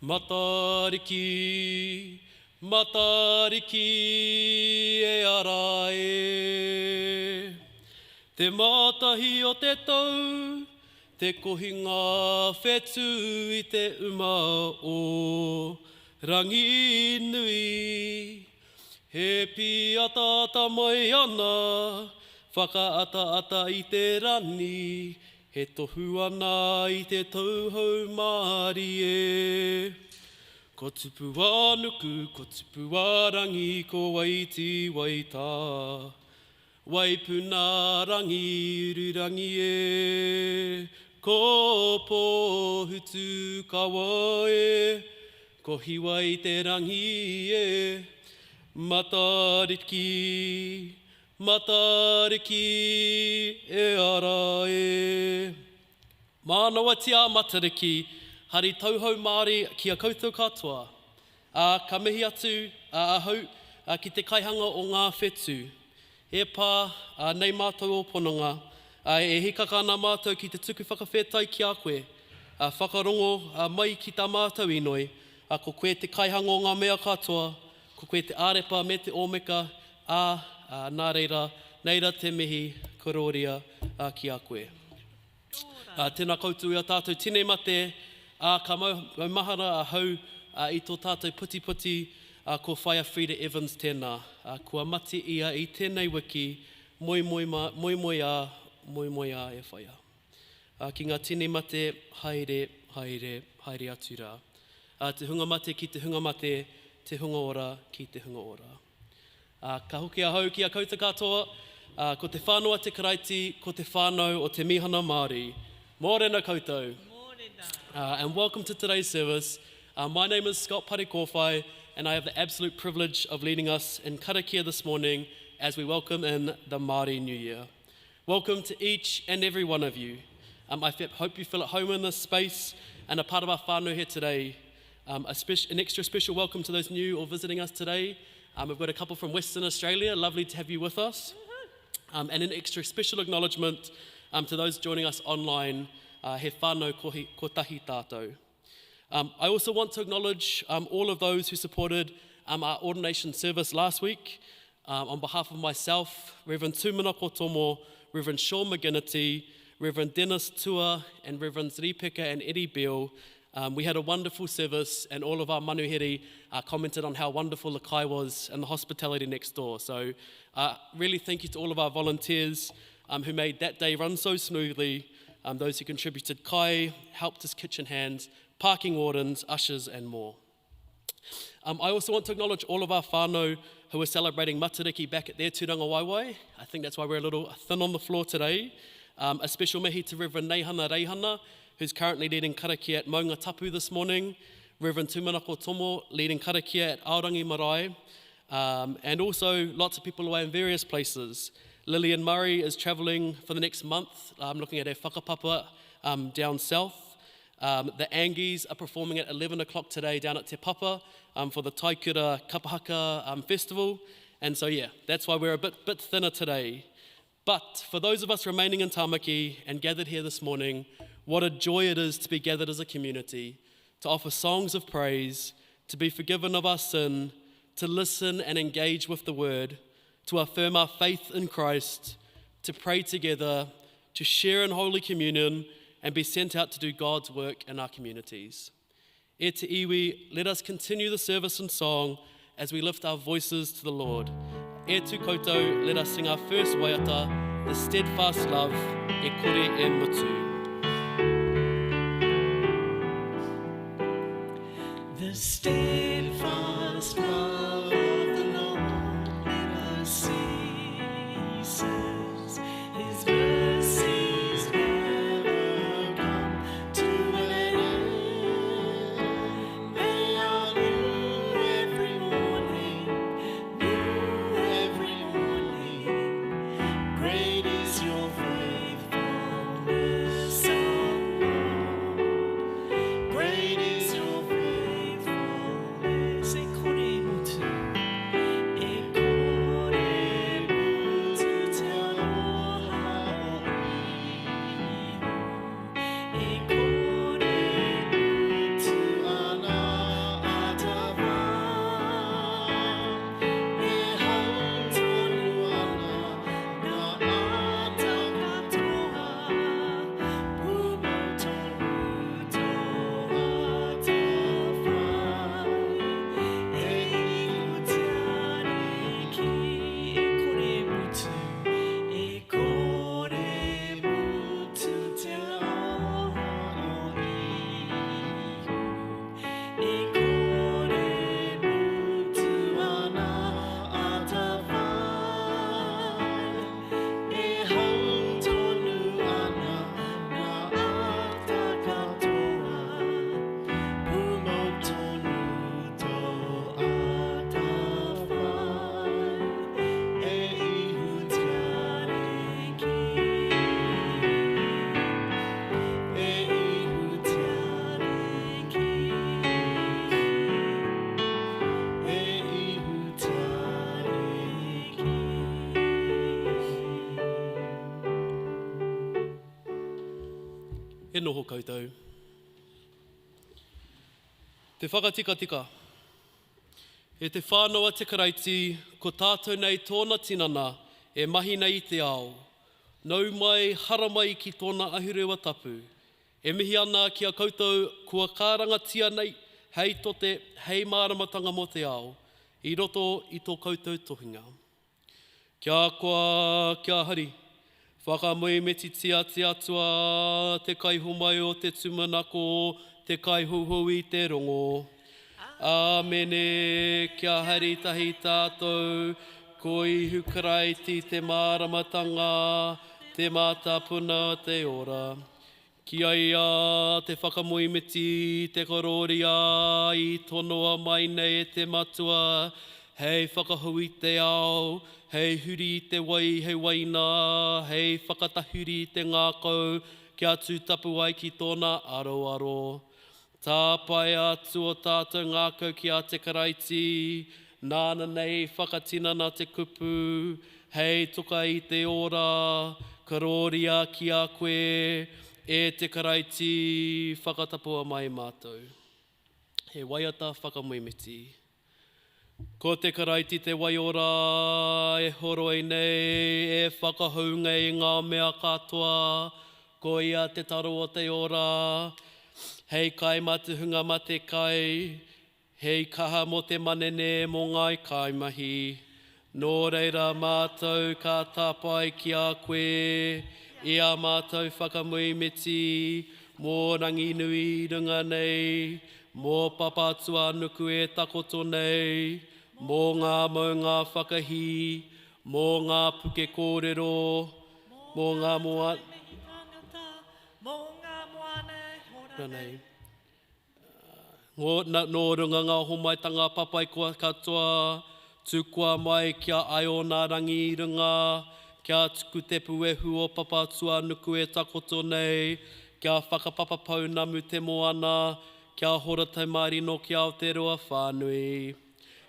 Matariki, matariki e ara e. Te mātahi o te tau, te kohinga whetū i te uma o rangi nui. He piata mai ana, whakaata i te rani, he tohu ana i te tauhou Māori e. Ko tupu anuku, ko tupu arangi, ko waiti waita. Waipuna rangi, ururangi e. Ko pōhutu kawa e. Ko hiwa i te rangi e. Matariki, matariki e ara e. Mānawa tia matariki, hari tauhou Māori kia koutou katoa. Ka mihi atu ahau ki te kaihanga o ngā whetū. E pā nei mātou o pononga, e hikaka ana mātou ki te tuku whakawhetai ki a koe. Whakarongo mai ki tā mātou inoi, ko koe te kaihanga o ngā mea katoa, ko koe te ārepa me te omeka, nā reira, neira te mihi, kororia ki a koe. Tēnā koutou i a tātou tine mate, ka maumahara hau i tō tātou puti puti, ko whaia Frida Evans tēnā. Kua mate ia i tēnei wiki, moi moi a e whaia. Ki ngā tine mate, haere, haere, haere atu rā. Te hunga mate ki te hunga mate, te hunga ora ki te hunga ora. Ka hoki a hau ki a koutou katoa, ko te whānau te karaiti, ko te whānau o Te Mīhana Māori. Mōrena koutou. And welcome to today's service. My name is Scott Parekowhai, and I have the absolute privilege of leading us in karakia this morning as we welcome in the Māori New Year. Welcome to each and every one of you. I hope you feel at home in this space and a part of our whānau here today. An extra special welcome to those new or visiting us today. We've got a couple from Western Australia, lovely to have you with us. And an extra special acknowledgement to those joining us online, he whānau ko tahi tātou. I also want to acknowledge all of those who supported our ordination service last week. On behalf of myself, Reverend Tūmana Kotomo, Reverend Sean McGinnity, Reverend Dennis Tua, and Reverends Ripeka and Eddie Beale, we had a wonderful service, and all of our manuhiri commented on how wonderful the kai was and the hospitality next door. So really thank you to all of our volunteers who made that day run so smoothly, those who contributed kai, helped us kitchen hands, parking wardens, ushers, and more. I also want to acknowledge all of our whānau who are celebrating Matariki back at their tūranga waiwai. I think that's why we're a little thin on the floor today. A special mihi to Reverend Neihana Reihana, who's currently leading karakia at Maunga Tapu this morning. Reverend Tūmana Kotomo leading karakia at Aorangi Marae. And also lots of people away in various places. Lillian Murray is travelling for the next month, looking at her whakapapa down south. The Angies are performing at 11 o'clock today down at Te Papa for the Taikura Kapahaka Festival. And so, yeah, that's why we're a bit thinner today. But for those of us remaining in Tāmaki and gathered here this morning, what a joy it is to be gathered as a community, to offer songs of praise, to be forgiven of our sin, to listen and engage with the word, to affirm our faith in Christ, to pray together, to share in Holy Communion, and be sent out to do God's work in our communities. E te iwi, let us continue the service in song as we lift our voices to the Lord. E tu koutou, let us sing our first waiata, the steadfast love, e kore e mutu. The steadfast love of the Lord never ceases, His mercies never come to an end. They are new every morning, great is your faithfulness, our Lord. Great is your faithfulness. E noho koutou. Te whakatika. E te whānoa te karaiti, ko tātou nei tōna tinana, e mahi nei te ao. Nau mai, hara mai ki tōna ahurewa tapu. E mihi ana ki a koutou kua kārangatia nei, hei tote, hei māramatanga mo te ao, i roto i tō koutou tohinga. Kia koa, kia hari, whakamui me tia atua, te kaihomai o te tumanako, te kaihuhu i te rongo. Āmene, kia hari tahi tātou, ko ihu karaiti te māramatanga, te mātapuna te ora. Kia ia te whakamui te kororia i tonoa mai nei e te matua, hei whakahui te ao, hei huri te wai hei waina, hei whakatahuri te ngākau, kia tūtapu ai ki tōna aroaro. Tā pai atu o tātou ngākau ki a te karaiti, nāna nei whakatinana te kupu, hei toka i te ora, karoria ki a koe, e te karaiti whakatapua mai mātou. He waiata whakamuimiti. Ko te karaiti te waiora, e horoi nei, e whakahounga i ngā mea katoa, ko ia te taro o te ora, hei kai matuhunga ma te kai, hei kaha mo te manene mo ngai kaimahi. Nō reira mātou ka tāpai ki a koe, i a mātou whakamuimiti, mō rangi nui runga nei, mō papatua nuku e takoto nei, mō ngā maunga whakahi, mō ngā puke kōrero, mō ngā moa... Ranei. Nō runga ngā homaitanga papai kua katoa, tūkua mai kia ai o nā rangi runga, kia tuku te puehu o papatua nuku e takoto nei, kia whakapapa pau namu te moana, kia hora te marino ki Aotearoa whānui.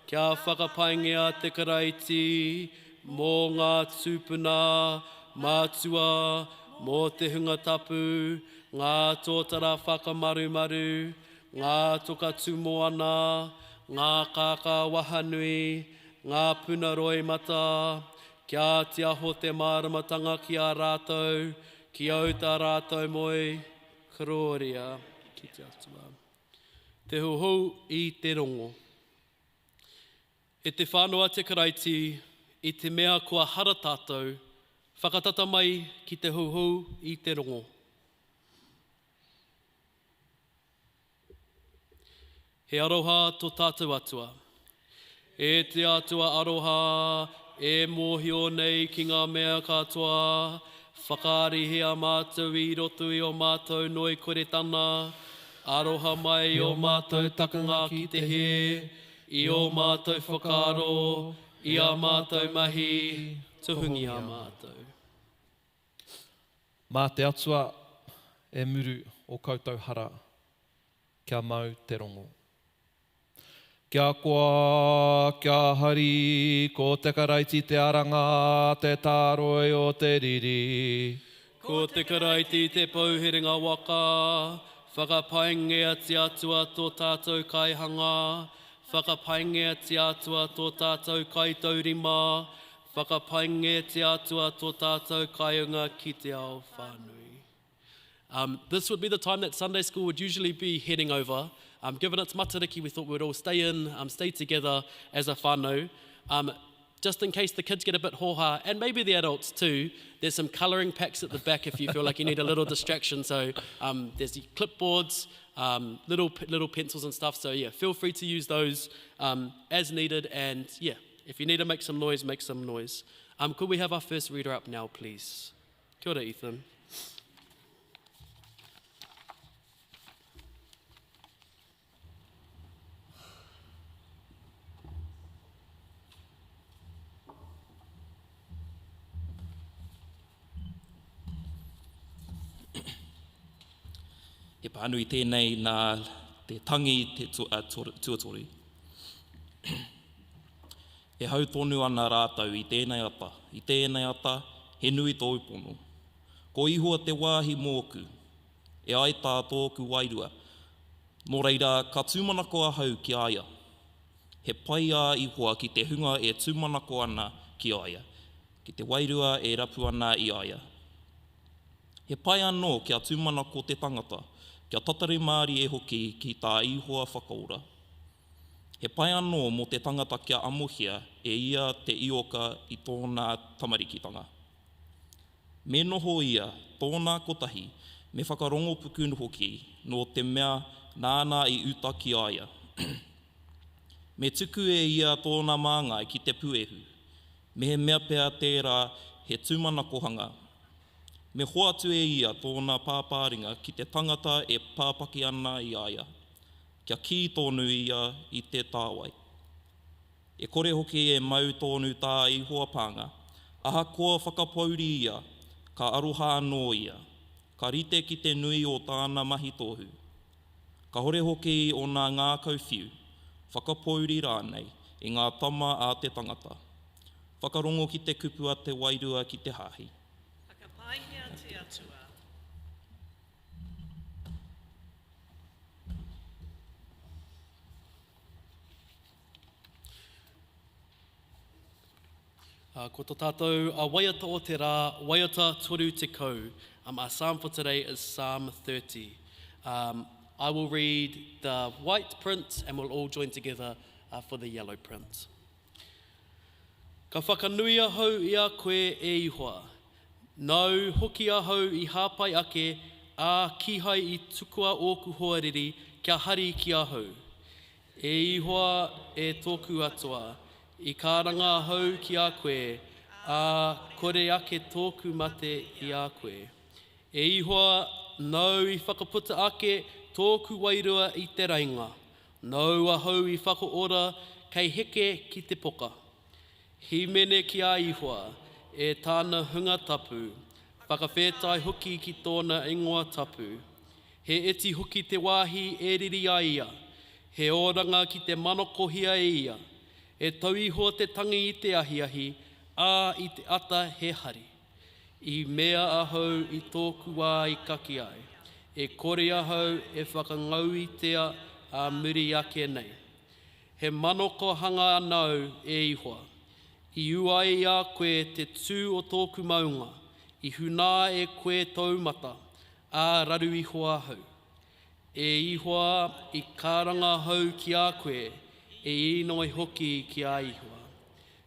Kia whakapaingia te karaiti, mō ngā tūpuna, mātua, mō te hunga tapu, ngā tōtara whakamarumaru, ngā toka tūmoana, ngā kāka wahanui, ngā puna roi mata, kia te aho te māramatanga ki a rātou, ki au tā rātou moi, karoria ki te atua. Te huhou i te rongo. E te whānoa te karaiti, i te mea kua hara tātou, whakatata mai ki te huhou i te rongo. He aroha tō tātou atua. E te atua aroha, e mōhio nei ki ngā mea katoa, whakaarihia mātou i roto i o mātou noi koretana, aroha mai o mātou takanga ki te he, i o mātou whakaaro, i a mātou mahi, tuhungi a mātou. Mā te atua e muru o koutou hara, kia mau te rongo. Kia koa, kia hari, ko te karaiti te aranga, te tāroe o te riri. Ko te karaiti te pauhiringa waka, whakapaingia te atua tō tātou kaihanga, whakapaingia te atua tō tātou kaitaurima, whakapaingia te atua tō tātou kaiunga ki te ao whānui. This would be the time that Sunday school would usually be heading over. Given it's Matariki, we thought we'd all stay together as a whānau. Just in case the kids get a bit hoha, and maybe the adults too, there's some colouring packs at the back if you feel like you need a little distraction. So there's the clipboards, little pencils and stuff. So yeah, feel free to use those as needed. And yeah, if you need to make some noise, make some noise. Could we have our first reader up now, please? Kia ora, Ethan. He pānui tēnei nā te tangi te tuatori. E hau tonu ana rātau i tēnei ata, he nui tō upono. Ko ihua te wāhi mōku, e ai tā tōku wairua. Nō reira, ka tūmanako ahau ki aia. He pai a ihoa ki te hunga e tūmanako ana ki aia. Ki te wairua e rapu ana i aia. He pai anō kia tūmanako te tangata, kia tatari Māori e hoki ki tā ihoa whakaora. He pai anō mō te tangata kia amohia e ia te ioka i tōna tamarikitanga. Me noho ia tōna kotahi me whakarongo puku hoki no te mea nāna i uta ki aia. Me tuku e ia tōna māngai ki te puehu. Me he mea pea tērā he tūmanakohanga. Me hoatu e ia tōna pāpāringa ki te tangata e pāpaki ana i aia. Kia ki tōnu ia i te tāwai. E kore hoki e mau tōnu tā ihoa pānga. Aha koa whakapauri ia, ka aroha anō ia. Ka rite ki te nui o tāna mahi tōhu. Ka hore hoki o nā ngā kauwhiu, whakapauri rānei i ngā tama a te tangata. Whakarongo ki te kupu a te wairua ki te hahi. Whakapaihia te atua. Ko tō tātou a waiata o te rā, waiata toru te kau. Our psalm for today is Psalm 30. I will read the white print and we'll all join together for the yellow print. Ka whakanui ahau ia koe e ihoa. Nau hoki ahau I hāpai ake, a kihai I tukua ōku hoariri, kia hari ki ahau. E ihoa e tōku atua, I kāranga ahau ki a koe, a kore ake tōku mate I a koe. E ihoa, nau I whakaputa ake tōku wairua I te rainga. Nau ahau I whakaora kei heke ki te poka. Himene ki a ihoa, e tāna hunga tapu. Whakawhetai hoki ki tōna ingoa tapu. He eti hoki te wāhi e riri a ia. He oranga ki te manokohia e ia. E tau ihoa te tangi I te ahiahi, a I te ata he hari. I mea ahau I tōku wā I kaki ai. E kore ahau e whakangau I tea a muri ake nei. He manoko hanga anau e ihoa. I uai a koe te tū o tōku maunga. I huna e koe taumata, a raru ihoa ahau. E ihoa I kāranga hau ki a koe, e inoi hoki ki a ihoa.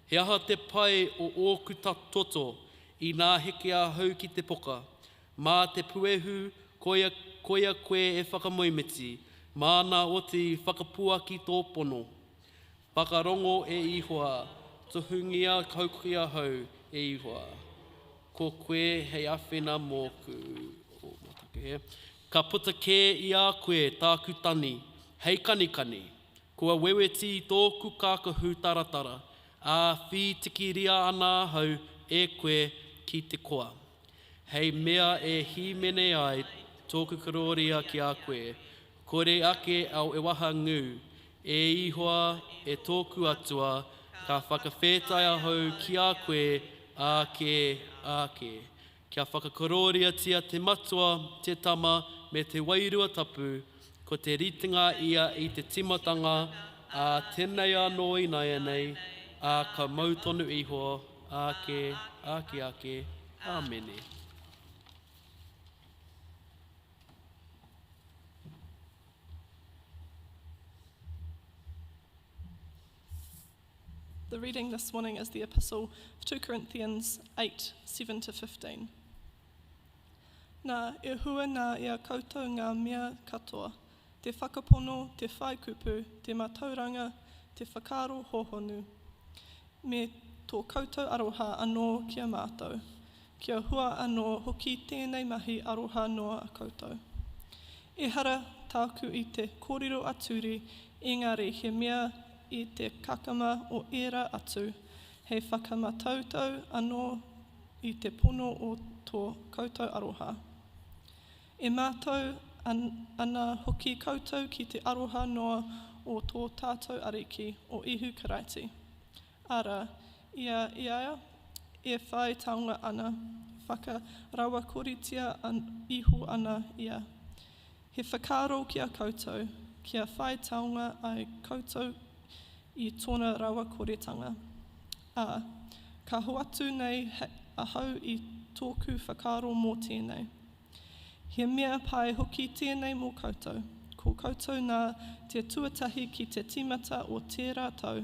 He aha te pai o ōku toto, I nā heke a hau ki te poka. Mā te puehu, koia koe e whakamoimeti, māna oti whakapuaki tō pono. Whakarongo e ihoa, tuhungia kaukia hau e ihoa. Ko koe hei awhena mōku. Ka puta kē I a koe tāku tani, hei kanikani. Kua weweti tōku kākahu taratara, a whi tiki ria ana hau e koe ki te koa. Hei mea e himene ai tōku karoria ki a koe. Kore ake au e waha ngū, e ihoa e tōku atua, ka whakawhetai ahau ki a koe, ake. Kia whakakaroria tia te matua, te tama, me te wairua tapu, ko te ritinga ia I te timatanga, a tēnei anō I nei, a ka mautonu ihoa, ake, amene. The reading this morning is the epistle of 2 Corinthians 8, 7-15. Nā e hua nā ia koutou ngā mea katoa, te whakapono, te whaikupu, te matauranga, te whakaro hohonu. Me tō koutou aroha anō kia mātou, kia hua anō hoki tēnei mahi aroha noa a koutou. E hara tāku I te kōrero aturi, engari he mea I te kakama o era atu, hei whakamatautau anō I te pono o tō koutou aroha. E mātou ana hoki koutou ki te aroha noa o tō tātou ariki o ihu karaiti. Ara, ia e whai taonga ana, whakarawa koritia iho ana ia. He whakaaro ki a koutou, kia whai taonga ai koutou I tōna rawa koretanga. Ka hoatu nei ahau I tōku whakaaro mō tēnei. He mea pai hoki tēnei mō koutou. Ko koutou nā te tuatahi ki te timata o tērā tau,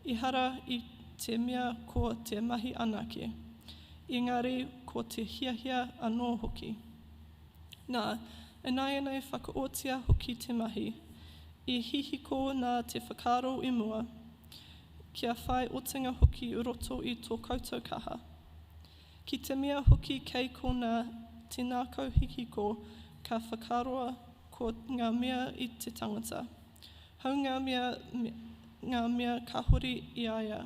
ihara I te mea ko te mahi anake. Engari ko te hiahia anō hoki. Nā, enai whakaotia hoki te mahi. I hihiko nā te whakaaro I mua, kia whai otinga hoki roto I tō koutou kaha. Ki te mea hoki kei ko nā tinako hihiko, ka whakaaroa ko ngā mea I te tangata. Hau ngā mea ka hori I aia.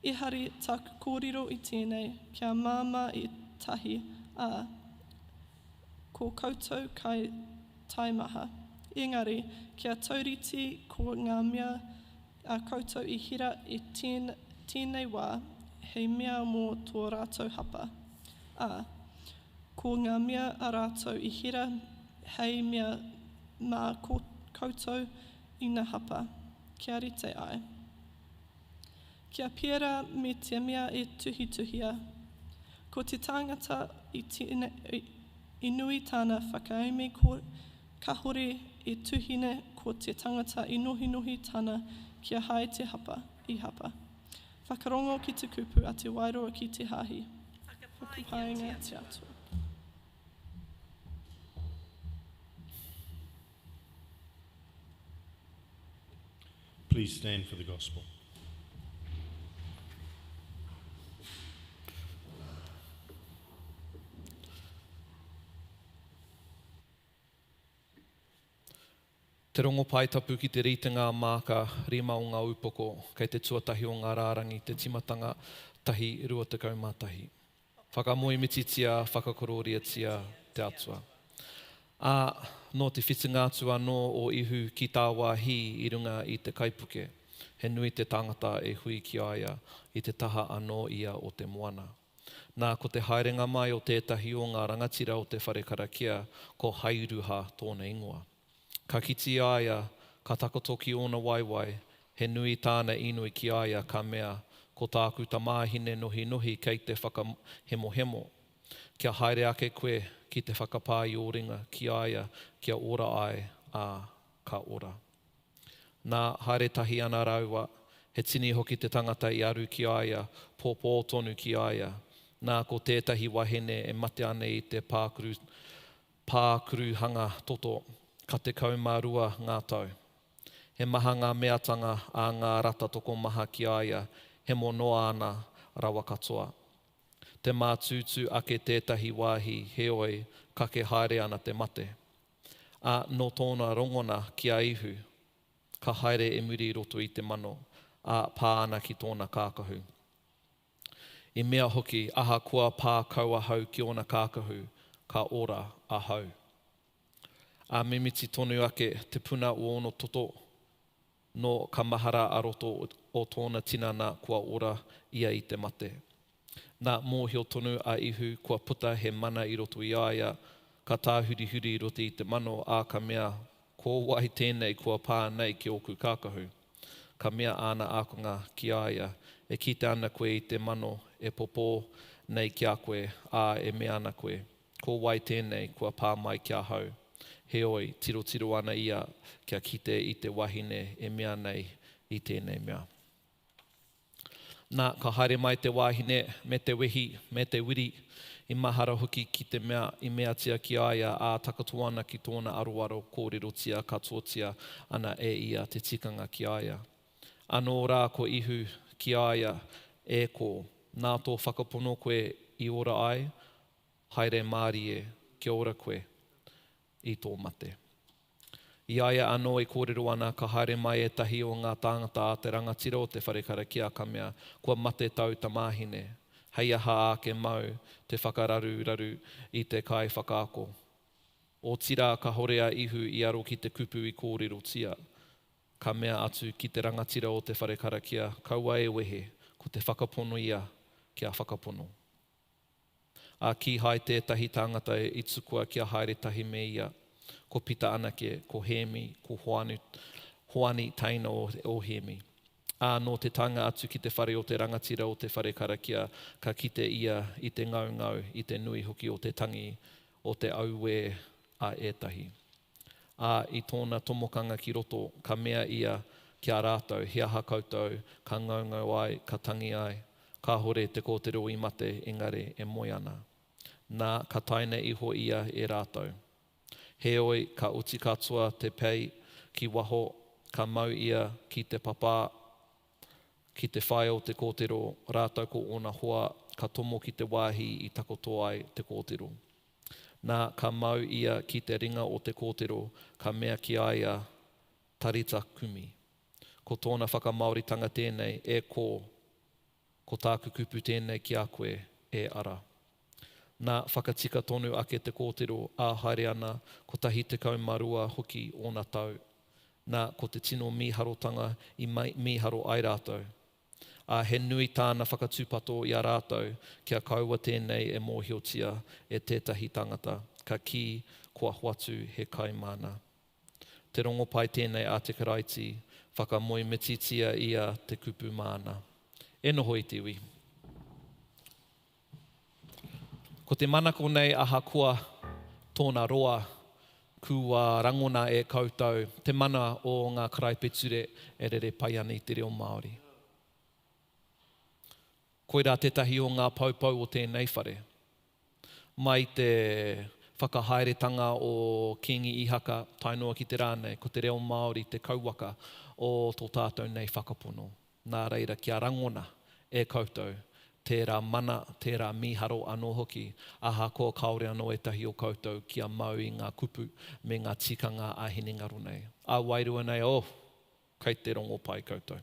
Ihari taku kōrero I tēnei, kia māma I tahi, ko koutou kai taimaha. Engari, kia tauriti ko ngā mea a koutou I hira I tēnei wā, hei mea mō tō rātou hapa. Ko ngā mea a rātou I hira, hei mea mā koutou I ngā hapa. Kia rite ai. Kia pēra me te mea e tuhituhia. Ko te tangata I nui tāna whakaumi ka hore e tuhine ko te tangata I nohi tāna kia hai te hapa I hapa. Whakarongo ki te kupu a te wairoa ki te hahi. Whakapainga te atua. Please stand for the gospel. Te rongo paitapu ki te ritinga māka rima o ngā upoko, kei te tuatahi o ngā rārangi, te timatanga tahi 21. Whakamoi mititia, whakakororia tia te atua. No te whitinga atua no o ihu ki tā wāhi I runga I te kaipuke, he nui te tangata e hui ki aia I te taha anō ia o te moana. Nā ko te haerenga mai o tētahi o ngā rangatira o te whare karakia, ko hairuha tōna ingoa. Ka kiti aia, ka takotoki o na waiwai, he nui tāna inui ki aia ka mea, ko tāku ta māhine nohi kei te whakahemohemo. Kia haere ake koe ki te whakapā I o ringa ki aia, kia ora ai, ka ora. Nā haere tahi ana raua, he tini hoki te tangata I aru ki aia, pōpō tonu ki aia. Nā ko tētahi wahene e mate ane I te pākuru hanga toto, ka te kaumārua ngā tau. He maha ngā meatanga a ngā rata toko maha ki aia, he mo noa ana rawa katoa. Te mātūtū ake tētahi wāhi, he oi, ka ke haere ana te mate. No tōna rongona ki a ihu, ka haere e muri roto I te mano, pā ana ki tōna kākahu. I mea hoki, aha kua pā kaua hau ki ona kākahu, ka ora a hau. Mimiti tonu ake te puna o ono toto no ka mahara a roto o tōna tinana kua ora ia I te mate. Nā mōhio tonu a ihu kua puta he mana I roto I aia, ka tāhurihuri I roto I te mano ka mea ko wai tēnei kua pā nei ki oku kākahu. Ka mea ana akonga ki aia, e kite ana koe I te mano e popo nei ki a koe, e mea ana koe. Ko wai tēnei kua pā mai ki a hau. He oi, tiro ana ia kia kite I te wahine e mea nei I tēnei mea. Nā, ka haere mai te wahine, me te wehi, me te wiri, I mahara hoki ki te mea, I mea tia ki aia, takatuana ki tōna aroaro kōrero tia katotia ana e ia te tikanga ki aia. Anō rā ko ihu ki aia e ko, nā tō whakapono koe I ora ai, haere Māori kia ora koe. I tō mate. I aia anō e kōrero ana ka haere mai e tahi o ngā tāngata a te rangatira o te whare karakia ka mea, kua mate tau ta māhine, hei aha ake mau te whakararu I te kai whakaako. O tira ka horea ihu I aro ki te kupu I kōrero tia, ka mea atu ki te rangatira o te whare karakia, kaua e wehe, ko te whakapono ia kia whakapono. Ki hai tētahi tāngata I tukua kia haere tahi me ia. Ko pita anake, ko hemi, ko hoani taina o hemi. No te tanga atu ki te whare o te rangatira o te whare karakia, ka kite ia i te ngaungau, i te nui hoki o te tangi, o te auwe a ētahi. I tōna tomokanga ki roto, ka mea ia ki a rātou, hea ha koutou, ka ngaungau ai, ka tangi ai, ka hore te kōtero i mate, engare e moe ana. Nā ka taina iho ia e rātou. Heoi, ka uti katoa te pei ki waho, ka mau ia ki te papa, ki te whae o te kōtero, rātou ko ona hoa, ka tomo ki te wāhi i takoto ai te kōtero. Nā ka mau ia ki te ringa o te kōtero, ka mea ki aia tarita kumi. Ko tōna whakamauritanga tēnei e ko tāku kupu tēnei ki a koe e ara. Nā whakatika tonu ake te kōtero a haere ana, ko tahi te kaumarua hoki ona tau. Nā ko te tino miharotanga i miharo ai rātou. He nui tāna whakatūpato i a rātou, kia kaua tēnei e mōhiotia e tētahi tangata, ka ki kua huatu he kaimana. Te rongo pai tēnei a te karaiti, whakamoi mititia ia te kupu mana. E noho i te iwi. Ko te manako nei aha kua tōna roa, kua rangona e koutou, te mana o ngā karaipeture e rere pai ana i te reo Māori. Koira tētahi o ngā paupau o tēnei whare. Mai te whakahaeretanga o Kingi Ihaka, tainoa ki te rānei, ko te reo Māori, te kauwaka o tō tātou nei whakapono. Nā reira, kia rangona e koutou, tērā mana, tērā miharo anō hoki, aha ko kaore anō etahi o koutou kia mau i ngā kupu me ngā tikanga a hiningaru nei. A wairua nei, kei te rongo pai koutou.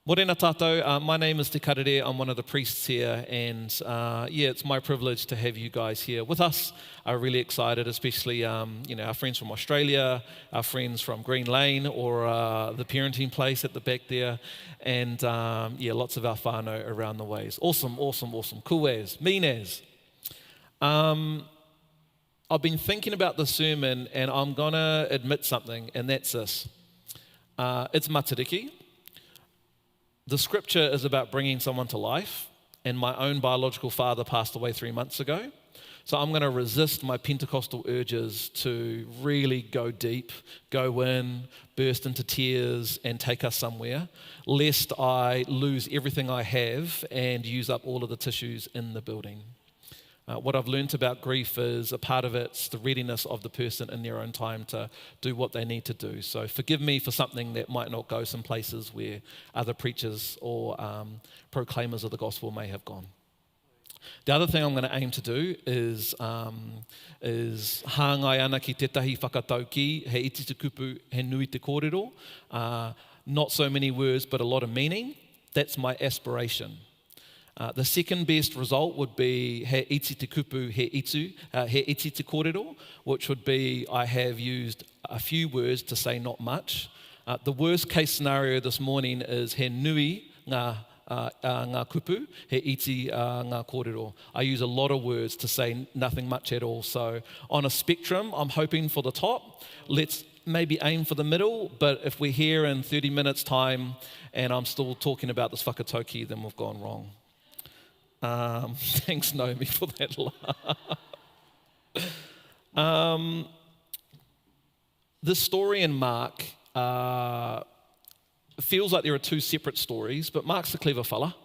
Morena tātou, my name is Te Karere, I'm one of the priests here, and it's my privilege to have you guys here with us. I'm really excited, especially our friends from Australia, our friends from Green Lane, or the parenting place at the back there, and lots of our whānau around the ways. Awesome. Cool as, mean as. I've been thinking about the sermon, and I'm going to admit something, and that's this. It's matariki. The scripture is about bringing someone to life, and my own biological father passed away 3 months ago. So I'm going to resist my Pentecostal urges to really go deep, go in, burst into tears, and take us somewhere, lest I lose everything I have and use up all of the tissues in the building. What I've learned about grief is a part of it's the readiness of the person in their own time to do what they need to do. So forgive me for something that might not go some places where other preachers or proclaimers of the gospel may have gone. The other thing I'm going to aim to do is hāngai ana ki tētahi whakatauki, he iti te kupu, he nui te kōrero. Not so many words, but a lot of meaning. That's my aspiration. The second best result would be he iti te kupu, he iti te kōrero, which would be I have used a few words to say not much. The worst case scenario this morning is he nui ngā kupu, he iti ngā kōrero. I use a lot of words to say nothing much at all. So on a spectrum, I'm hoping for the top. Let's maybe aim for the middle, but if we're here in 30 minutes time and I'm still talking about this whakatauki, then we've gone wrong. Thanks, Naomi, for that laugh. The story in Mark feels like there are two separate stories, but Mark's a clever fella,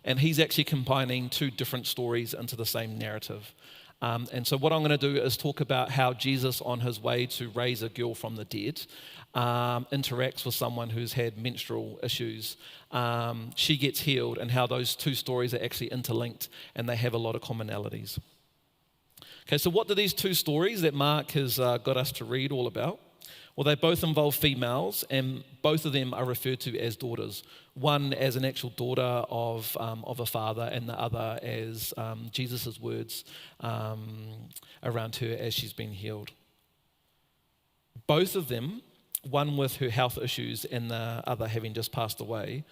and he's actually combining two different stories into the same narrative. And so what I'm going to do is talk about how Jesus, on his way to raise a girl from the dead, interacts with someone who's had menstrual issues. She gets healed, and how those two stories are actually interlinked, and they have a lot of commonalities. Okay, so what do these two stories that Mark has got us to read all about? Well, they both involve females, and both of them are referred to as daughters. One as an actual daughter of a father, and the other as Jesus' words around her as she's been healed. Both of them, one with her health issues and the other having just passed away,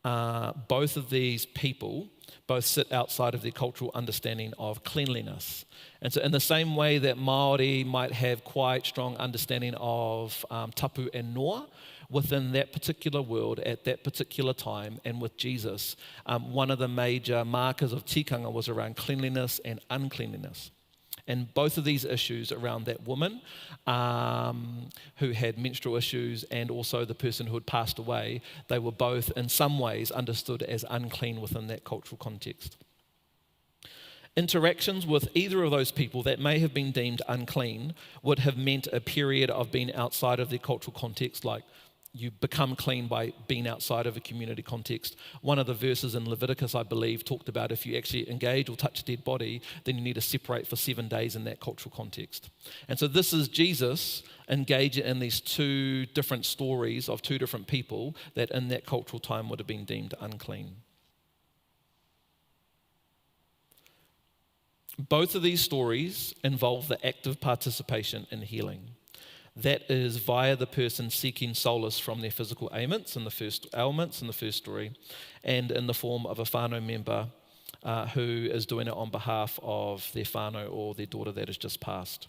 both of these people both sit outside of their cultural understanding of cleanliness. And so in the same way that Māori might have quite strong understanding of tapu and noa, within that particular world at that particular time and with Jesus, one of the major markers of tikanga was around cleanliness and uncleanliness. And both of these issues around that woman who had menstrual issues and also the person who had passed away, they were both in some ways understood as unclean within that cultural context. Interactions with either of those people that may have been deemed unclean would have meant a period of being outside of their cultural context, like you become clean by being outside of a community context. One of the verses in Leviticus, I believe, talked about if you actually engage or touch a dead body, then you need to separate for 7 days in that cultural context. And so this is Jesus engaging in these two different stories of two different people that in that cultural time would have been deemed unclean. Both of these stories involve the active participation in healing. That is via the person seeking solace from their physical ailments in the first story, and in the form of a whānau member who is doing it on behalf of their whānau or their daughter that has just passed.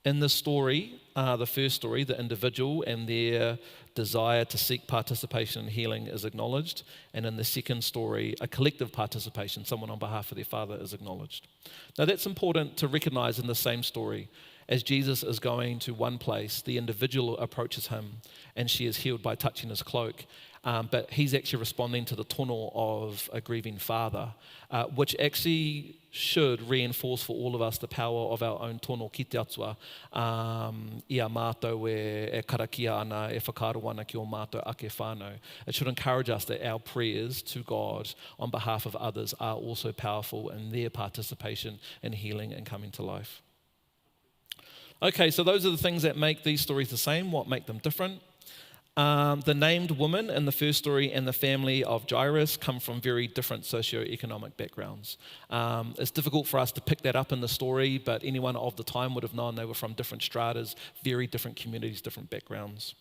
In the story, the first story, the individual and their desire to seek participation in healing is acknowledged, and in the second story, a collective participation, someone on behalf of their father, is acknowledged. Now that's important to recognize in the same story. As Jesus is going to one place, the individual approaches him and she is healed by touching his cloak. But he's actually responding to the tono of a grieving father, which actually should reinforce for all of us the power of our own tono ki te atua. Ia mātou e karakia ana, e whakaaro ana ki o mātou ake whānau. It should encourage us that our prayers to God on behalf of others are also powerful in their participation in healing and coming to life. Okay, so those are the things that make these stories the same, what make them different. The named woman in the first story and the family of Jairus come from very different socioeconomic backgrounds. It's difficult for us to pick that up in the story, but anyone of the time would have known they were from different stratas, very different communities, different backgrounds.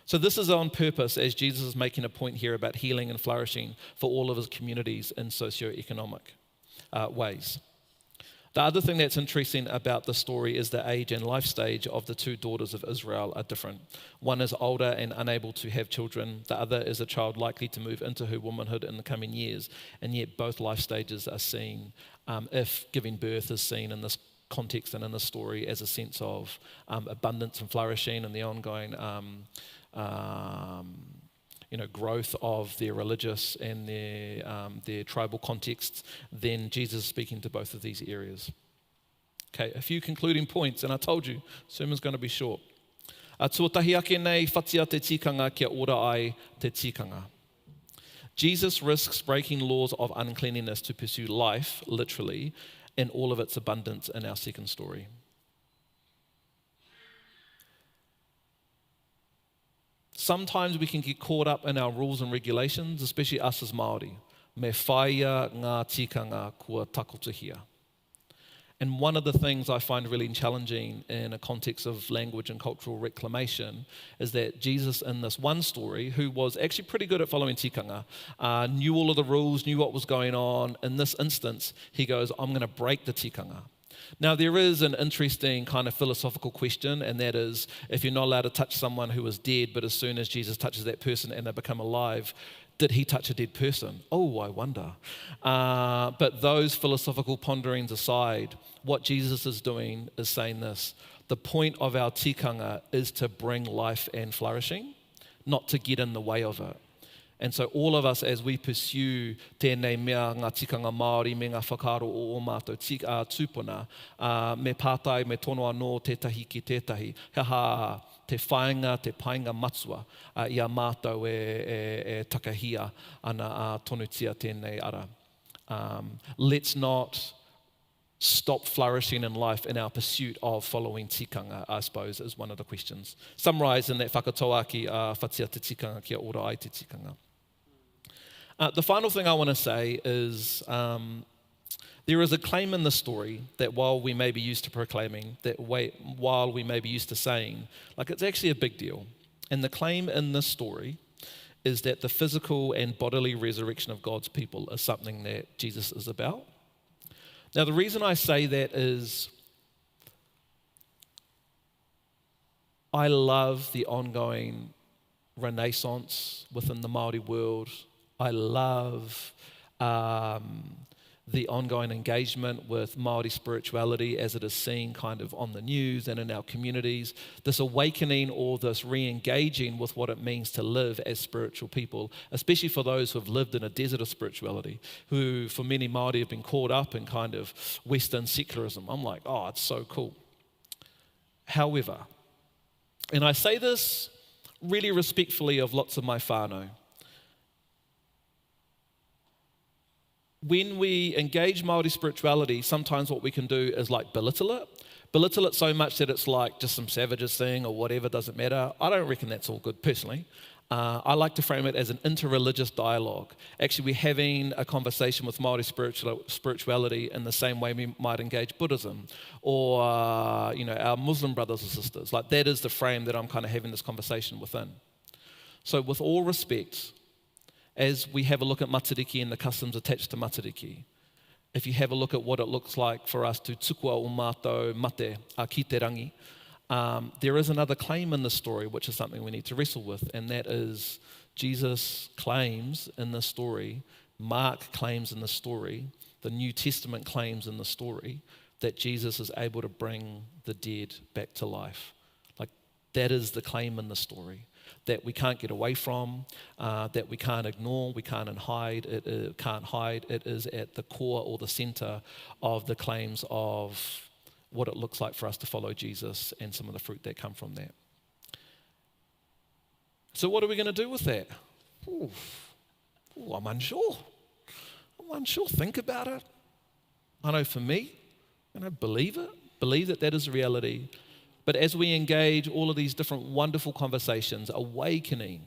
So this is on purpose, as Jesus is making a point here about healing and flourishing for all of his communities in socioeconomic ways. The other thing that's interesting about the story is the age and life stage of the two daughters of Israel are different. One is older and unable to have children. The other is a child likely to move into her womanhood in the coming years. And yet both life stages are seen, if giving birth is seen in this context and in this story, as a sense of abundance and flourishing and the ongoing growth of their religious and their tribal contexts, then Jesus is speaking to both of these areas. Okay, a few concluding points, and I told you, sermon's going to be short. Tuatahi ake nei whatia te tikanga kia ora ai te tikanga. Jesus risks breaking laws of uncleanliness to pursue life, literally, in all of its abundance in our second story. Sometimes we can get caught up in our rules and regulations, especially us as Māori. Me whaia ngā tikanga kua takotahia. And one of the things I find really challenging in a context of language and cultural reclamation is that Jesus in this one story, who was actually pretty good at following tikanga, knew all of the rules, knew what was going on. In this instance, he goes, I'm going to break the tikanga. Now, there is an interesting kind of philosophical question, and that is, if you're not allowed to touch someone who is dead, but as soon as Jesus touches that person and they become alive, did he touch a dead person? Oh, I wonder. But those philosophical ponderings aside, what Jesus is doing is saying this: the point of our tikanga is to bring life and flourishing, not to get in the way of it. And so all of us, as we pursue tēnei mea ngā tikanga Māori, me ngā whakaaro o mātou tūpuna, me pātai, me tono anō tētahi ki tētahi, te whainga, te painga matua, ia mātou e takahia ana tonutia tēnei ara. Let's not stop flourishing in life in our pursuit of following tikanga, I suppose, is one of the questions. Summarised in that whakatoa ki whatia te tikanga kia ora ai te tikanga. The final thing I want to say is there is a claim in the story that while we may be used to proclaiming, while we may be used to saying, like, it's actually a big deal. And the claim in this story is that the physical and bodily resurrection of God's people is something that Jesus is about. Now, the reason I say that is I love the ongoing renaissance within the Māori world. I love the ongoing engagement with Māori spirituality as it is seen kind of on the news and in our communities, this awakening or this re-engaging with what it means to live as spiritual people, especially for those who have lived in a desert of spirituality, who for many Māori have been caught up in kind of Western secularism. I'm like, oh, it's so cool. However, and I say this really respectfully of lots of my whānau, when we engage Māori spirituality, sometimes what we can do is like belittle it so much that it's like just some savages thing or whatever, doesn't matter. I don't reckon that's all good personally. I like to frame it as an interreligious dialogue. Actually, we're having a conversation with Māori spirituality in the same way we might engage Buddhism or our Muslim brothers and sisters. Like that is the frame that I'm kind of having this conversation within. So with all respect, as we have a look at matariki and the customs attached to matariki, if you have a look at what it looks like for us to tukua o mātou mate ki te rangi, there is another claim in the story which is something we need to wrestle with, and that is Jesus claims in the story, Mark claims in the story, the New Testament claims in the story that Jesus is able to bring the dead back to life. Like that is the claim in the story that we can't get away from, that we can't ignore, we can't hide. It can't hide. It is at the core or the center of the claims of what it looks like for us to follow Jesus and some of the fruit that come from that. So what are we going to do with that? I'm unsure. Think about it. I know for me, believe that that is a reality. But as we engage all of these different wonderful conversations, awakening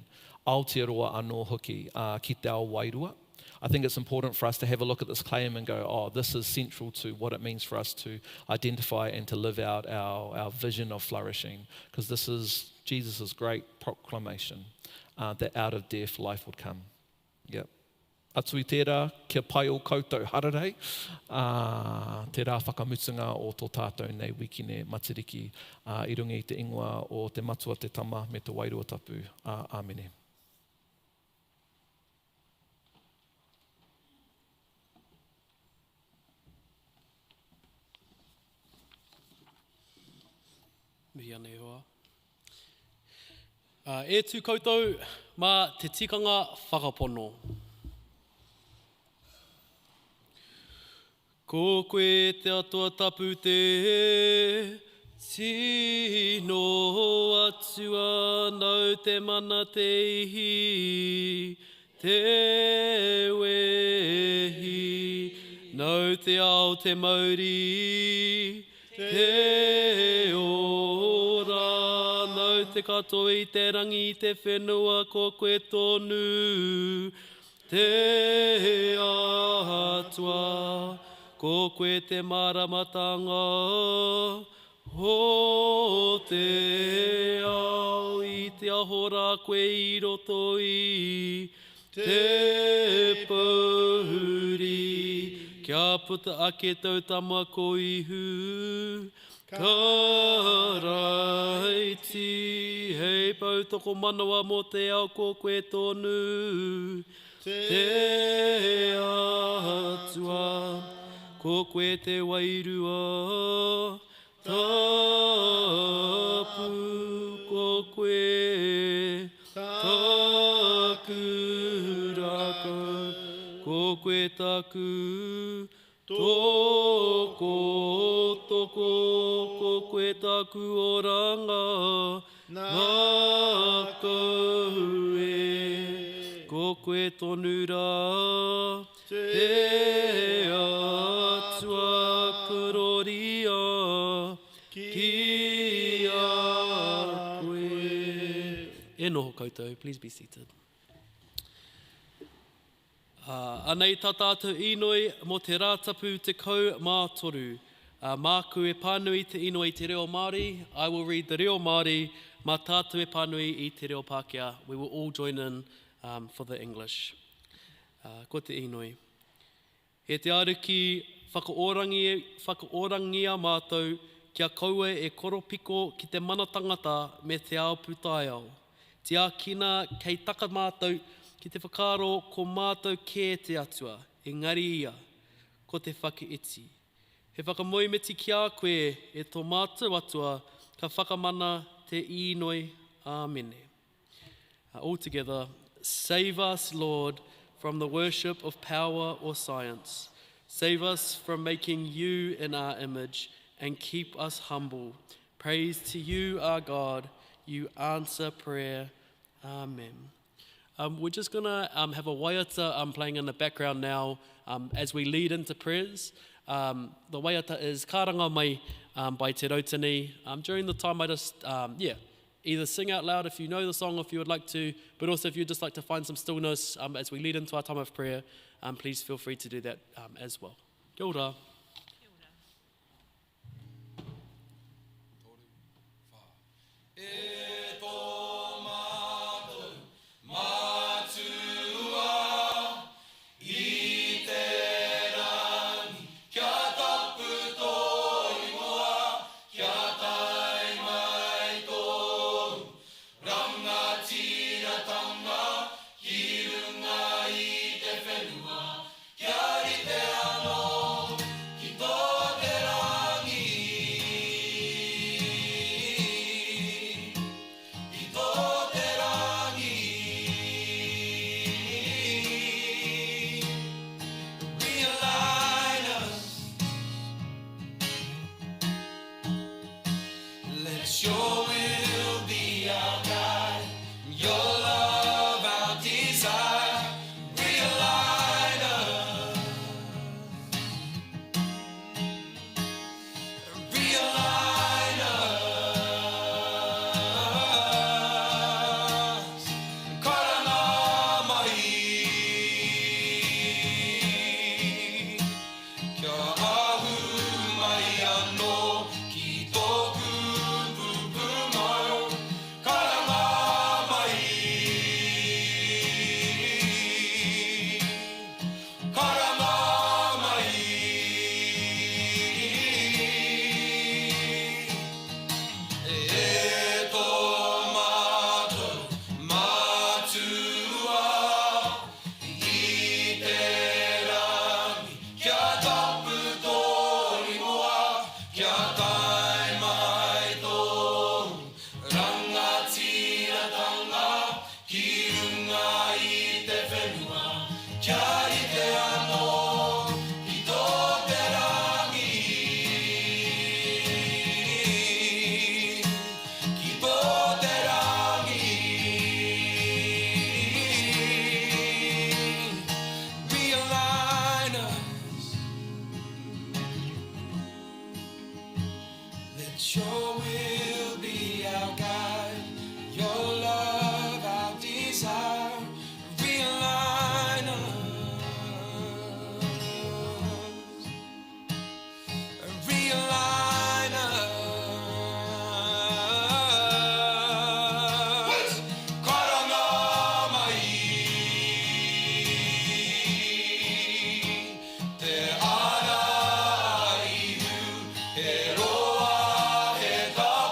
Aotearoa anō hoki ki te ao wairua, I think it's important for us to have a look at this claim and go, oh, this is central to what it means for us to identify and to live out our vision of flourishing, because this is Jesus' great proclamation that out of death life would come. Yep. Atu i tērā, kia pai o koutou hararei, tērā whakamutunga o tō tātou nei wikine matariki, i runga i te ingoa o te matua te tama me te wairua tapu. Āmene. Mihi anei hoa. E tū koutou mā te tikanga whakapono. Ko koe te atua tapu te tino atua nau te mana te ihi, te wehi, nau te ao te Māori, te ora, nau te katoa i te rangi i te whenua ko koe tonu, te atua, ko koe te maramatanga, ho te ao i te ahora koe i roto i te pahuri, kia puta ake tau tama ko ihu, karaiti, hei pau toko manawa mo te ao ko koe tonu, te atua, ko koe te wairua, tapu, ko koe, taku raka, ko koe taku, toko, ko koe taku oranga, ngā kaue, ko koe tonu rā, te atua kuroria ki a koe. E noho koutou, please be seated. Anei tā tātou inoi mo te rātapu te kau mā toru. Māku e pānui te inoi te reo Māori. I will read the reo Māori. Mā tātou e pānui I te reo Pākehā. We will all join in for the English. Ko te inoi. He te aruki whakaorangia mātou kia kaua e koropiko ki te mana tangata me te ao putai ao. Te ākina kei taka mātou ki te whakaro ko mātou kē te atua, engari ia, ko te whakiiti. He whakamoimiti ki a koe e tō mātou atua ka whakamana te inoi. Āmene. All together, save us, Lord, from the worship of power or science. Save us from making you in our image and keep us humble. Praise to you, our God. You answer prayer. Amen. We're just going to have a waiata playing in the background now as we lead into prayers. The waiata is Karanga Mai by Te Rautini. During the time, I just, either sing out loud if you know the song, if you would like to, but also if you'd just like to find some stillness as we lead into our time of prayer, please feel free to do that as well. Kia ora. He roa, he tau.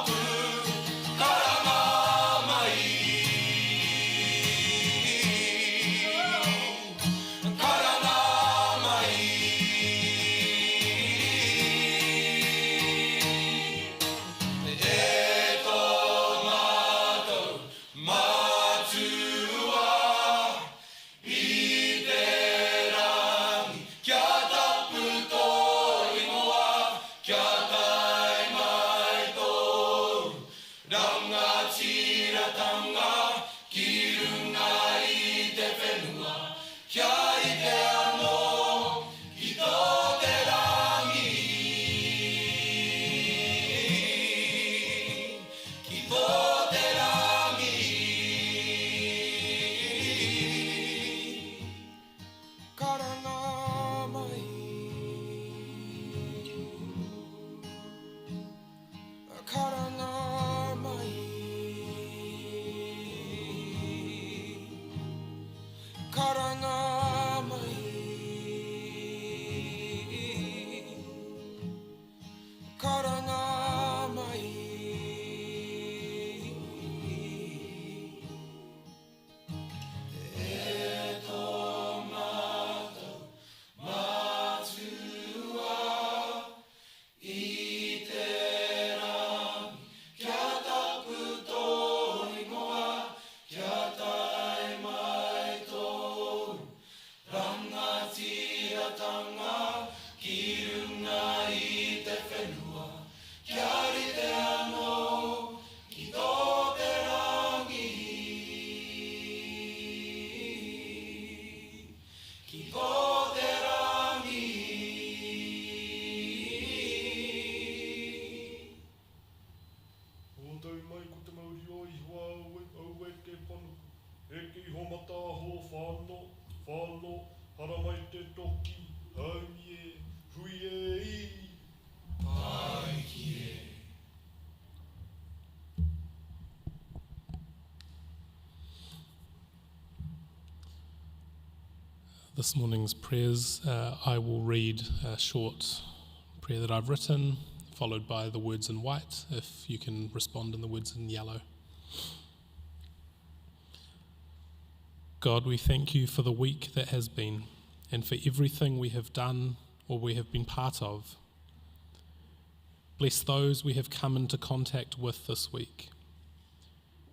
this morning's prayers, I will read a short prayer that I've written, followed by the words in white, if you can respond in the words in yellow. God, we thank you for the week that has been, and for everything we have done or we have been part of. Bless those we have come into contact with this week.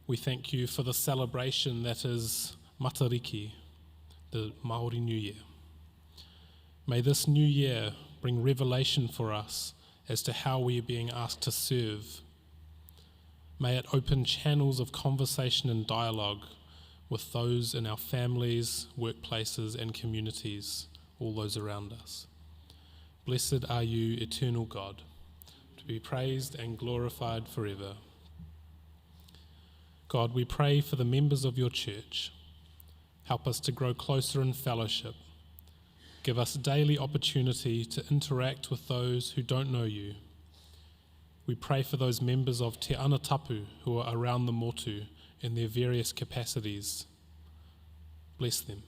We thank you for the celebration that is Matariki, the Māori New Year. May this new year bring revelation for us as to how we are being asked to serve. May it open channels of conversation and dialogue with those in our families, workplaces and communities, all those around us. Blessed are you, eternal God, to be praised and glorified forever. God, we pray for the members of your church. Help us to grow closer in fellowship. Give us daily opportunity to interact with those who don't know you. We pray for those members of Te Anatapu who are around the motu in their various capacities. Bless them.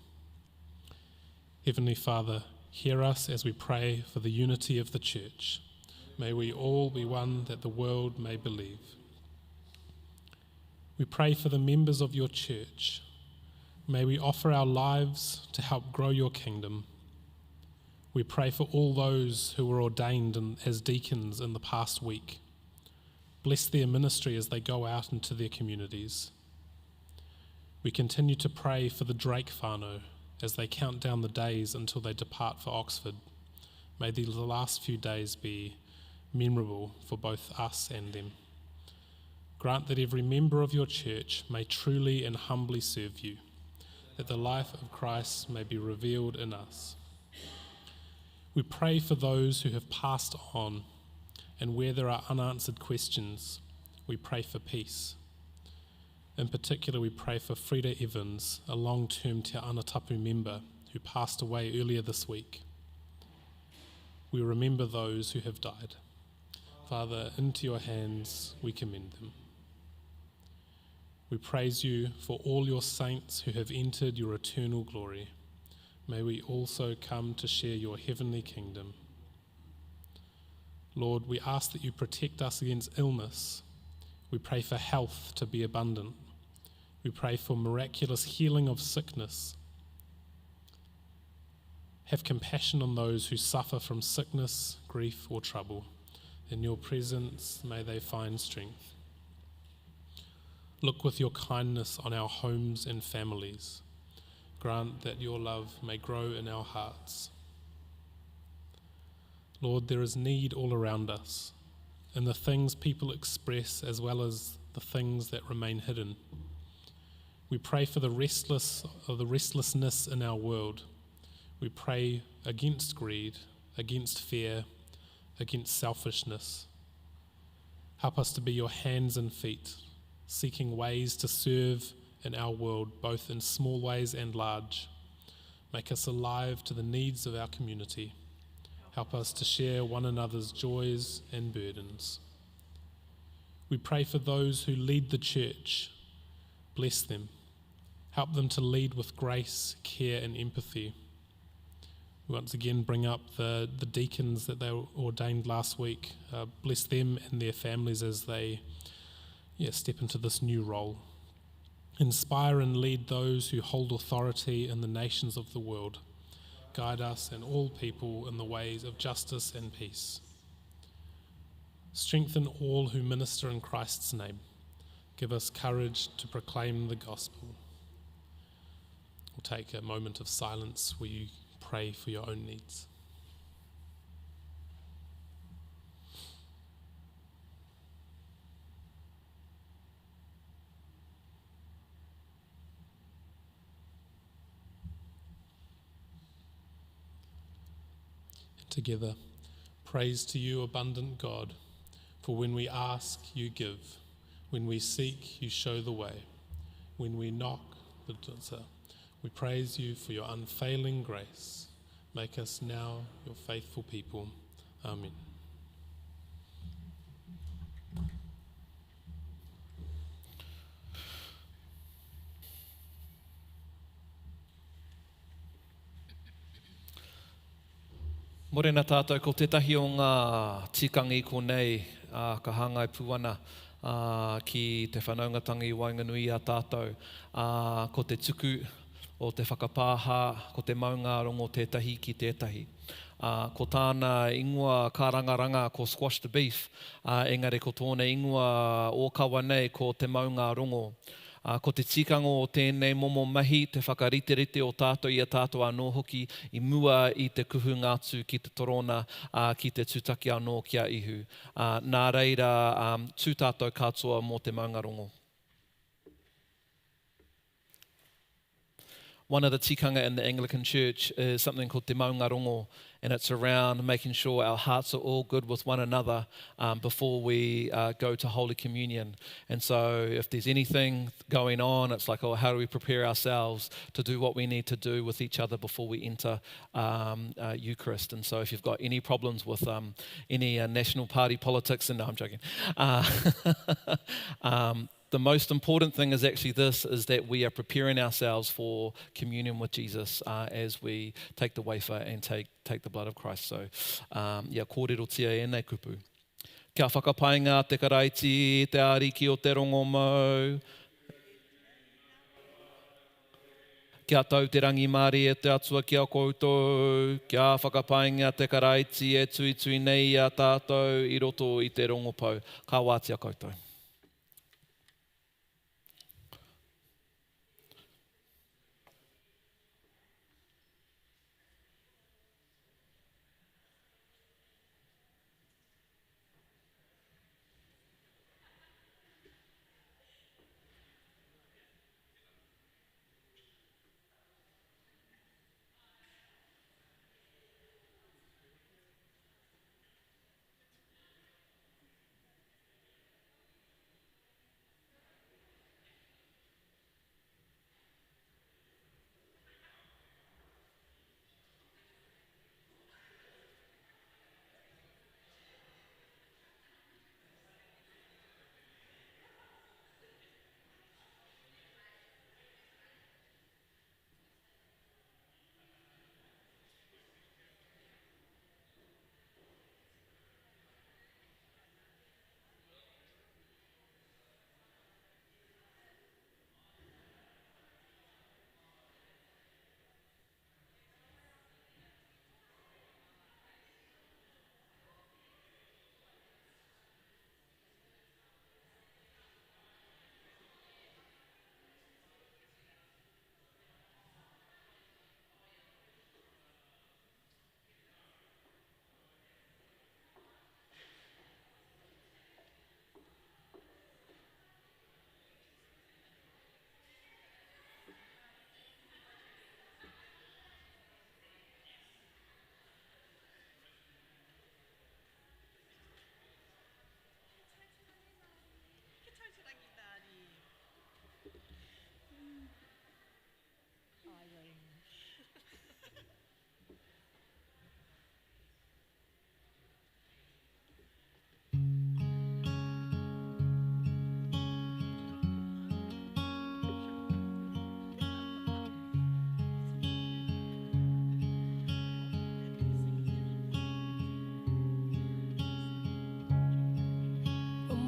Heavenly Father, hear us as we pray for the unity of the church. May we all be one that the world may believe. We pray for the members of your church. May we offer our lives to help grow your kingdom. We pray for all those who were ordained as deacons in the past week. Bless their ministry as they go out into their communities. We continue to pray for the Drake whānau as they count down the days until they depart for Oxford. May the last few days be memorable for both us and them. Grant that every member of your church may truly and humbly serve you, that the life of Christ may be revealed in us. We pray for those who have passed on, and where there are unanswered questions, we pray for peace. In particular, we pray for Frida Evans, a long-term Te Anatapu member who passed away earlier this week. We remember those who have died. Father, into your hands we commend them. We praise you for all your saints who have entered your eternal glory. May we also come to share your heavenly kingdom. Lord, we ask that you protect us against illness. We pray for health to be abundant. We pray for miraculous healing of sickness. Have compassion on those who suffer from sickness, grief, or trouble. In your presence, may they find strength. Look with your kindness on our homes and families. Grant that your love may grow in our hearts. Lord, there is need all around us, in the things people express as well as the things that remain hidden. We pray for the restlessness in our world. We pray against greed, against fear, against selfishness. Help us to be your hands and feet, seeking ways to serve in our world, both in small ways and large. Make us alive to the needs of our community. Help us to share one another's joys and burdens. We pray for those who lead the church. Bless them. Help them to lead with grace, care, and empathy. We once again bring up the deacons that they ordained last week. Bless them and their families as they step into this new role. Inspire and lead those who hold authority in the nations of the world. Guide us and all people in the ways of justice and peace. Strengthen all who minister in Christ's name. Give us courage to proclaim the gospel. We'll take a moment of silence where you pray for your own needs. Together, praise to you, abundant God, for when we ask, you give. When we seek, you show the way. When we knock, the door. We praise you for your unfailing grace. Make us now your faithful people. Amen. Morena tātou, ko tetahi o ngā tikangi ko nei, ka hangai puana ki te whanaungatanga i Wainganui a tātou, ko te tuku o te whakapāha, ko te maunga rongo tētahi ki tētahi. Ko tāna ingoa kārangaranga ko squash the beef, engari ko tōna ingoa o kawa nei ko te maunga rongo. Ko te tikango o tēnei momo mahi, te whakariterite o tātou i a tātou anō hoki, i mua i te kuhu ngātu ki te torona, ki te tūtaki anō kia ihu. Nā reira, tū tātou katoa mō te maunga rongo. One of the tikanga in the Anglican Church is something called Te Maunga Rongo, and it's around making sure our hearts are all good with one another before we go to Holy Communion. And so if there's anything going on, it's like, oh, how do we prepare ourselves to do what we need to do with each other before we enter Eucharist? And so if you've got any problems with any national party politics, and no, I'm joking. The most important thing is actually this, is that we are preparing ourselves for communion with Jesus as we take the wafer and take the blood of Christ. So, kōrero tia e nei kupu. Kia whakapainga te karaiti, te ariki o te rongo mau. Kia tau te rangi Māori e te atua kia koutou. Kia whakapainga te karaiti e tui nei a tātou i roto i te rongo pau. Ka wātia koutou.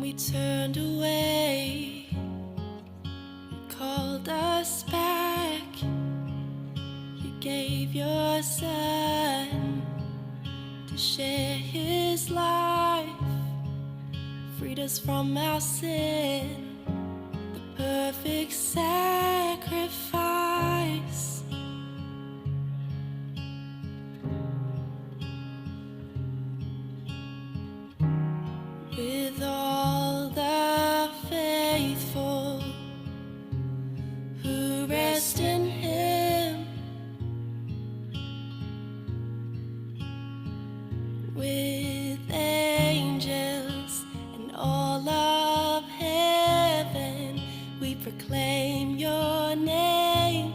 We turned away, you called us back, you gave your son to share his life, freed us from our sin, the perfect sacrifice. With all the faithful who rest in him, with angels and all of heaven, we proclaim your name,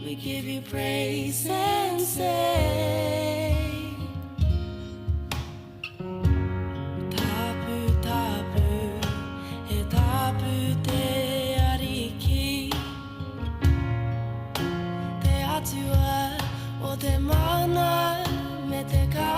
we give you praise and say, Te mana me te ka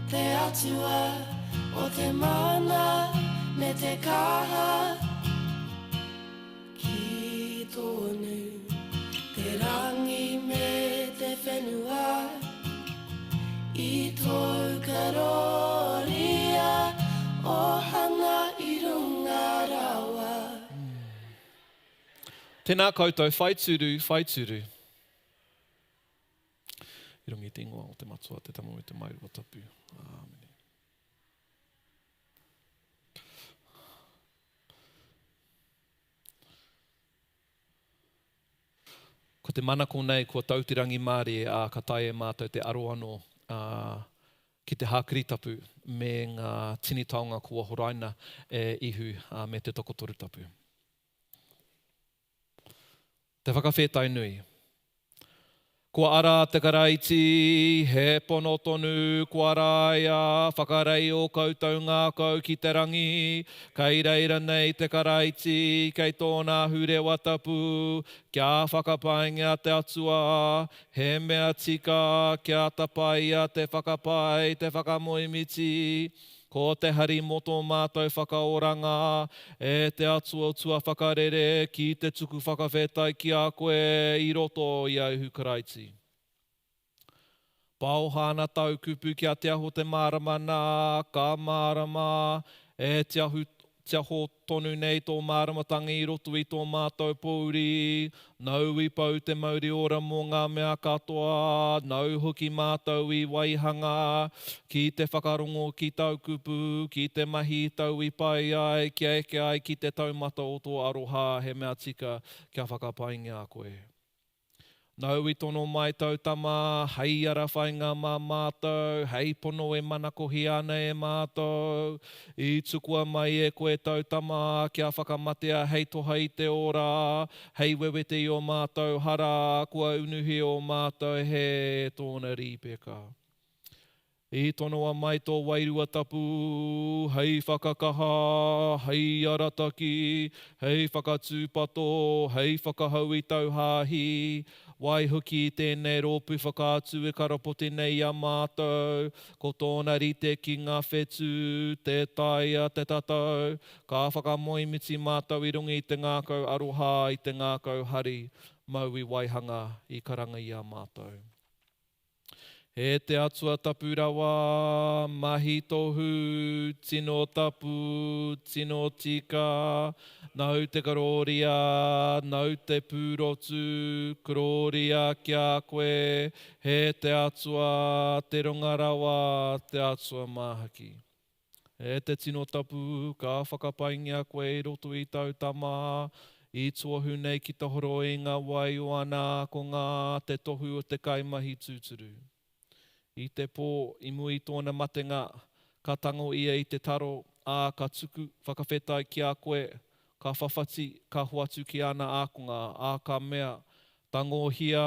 te atua o te mana me te kaha. Ki tonu te rangi me te whenua I tō karoria o hana I runga rawa. Tēnā koutou, whai turu, whai turu. I rungi te ingoa o te matua, te tamo te mairua tapu. Āmene. Ko te manako nei, kua tautirangi Māori a ka tae mātou te aro anō ki te hākiritapu me ngā tini taonga kua horaina ihu me te tokotoru tapu. Te whakawhetai nui. Kua ara te karaiti, he pono tonu, kua rāia, whakarei o koutou ngā kau ki te rangi, kei reira nei te karaiti, kei tōna hure watapu, kia whakapaingia te atua, he mea tika, kia tapaia te whakapai, te whakamoimiti, ko te hari mo tō mātou whakaoranga, e te atua tua whakarere ki te tuku whakawhetai ki a koe I roto I auhu karaiti. Pauhana tau kupu kia te aho te marama nā, ka marama, e te aho tonu nei tō maramatangi I roto I tō mātou pouri, nau I pau te mauri ora mō ngā mea katoa, nau hoki mātou I waihanga, ki te whakarongo ki tau kupu, ki te mahi tau I pai ai, kia eke ai ki te taumata o tō aroha, he mea tika kia whakapaingia a koe. Nau I tono mai tau tama, hei ara whainga mā mātou, hei pono e manakohi ana e mātou, I tukua mai e koe tau tama, kia whakamatea hei toha I te ora, hei wewete I o mātou hara, kua unuhi o mātou he tōna rīpeka. I tonoa mai tō wairua tapu, hei whakakaha, hei arataki, hei whakatūpato, hei whakahau I tauhāhi, wai hoki I tēnei rōpu whakātu e karapoti nei a mātou, ko tōna rite ki ngā whetū, te taia, te tatau, ka whakamoimiti mātou I rungi I te ngākau aroha I te ngākau hari, mau I waihanga I karanga I a mātou. E te atua tapu rawa, mahi tohu, tino tapu, tino tika, nau te karoria, nau te pūrotu, karoria kia koe, he te atua, te rongarawa, te atua māhaki. E te tino tapu, ka whakapaingia koe I roto I tau tama, I tuahu nei ki te horo I ngā wai o ana ko ngā te tohu o te kaimahi tūturu. I te pō, I mui tōna matenga, ka tango ia I te taro, ā ka tuku, whakawhetai ki a koe, ka whawhati, ka huatu ki ana ākonga, ā ka mea, tango hia,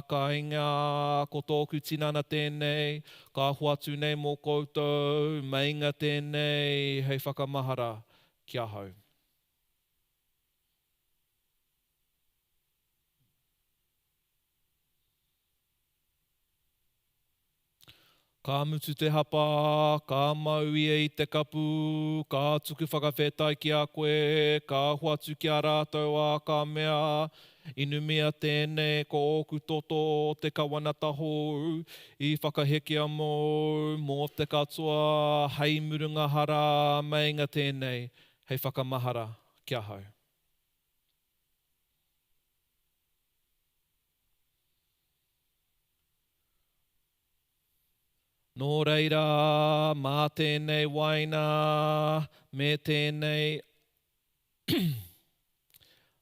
ka inga, ko tōku tinana tēnei, ka huatu nei mō koutou, mainga tēnei, hei whakamahara, kia hau. Ka mutu te hapa, ka mau ia I te kapu, ka tuku whakawhetai ki a koe, ka huatu ki a rātou a ka mea, inumia tēnei ko oku toto o te kawanataho, I whakahekia mō te katoa, hei murunga hara, mainga tēnei, hei whakamahara, kia hau. Nō reira, mā tēnei waina, me tēnei,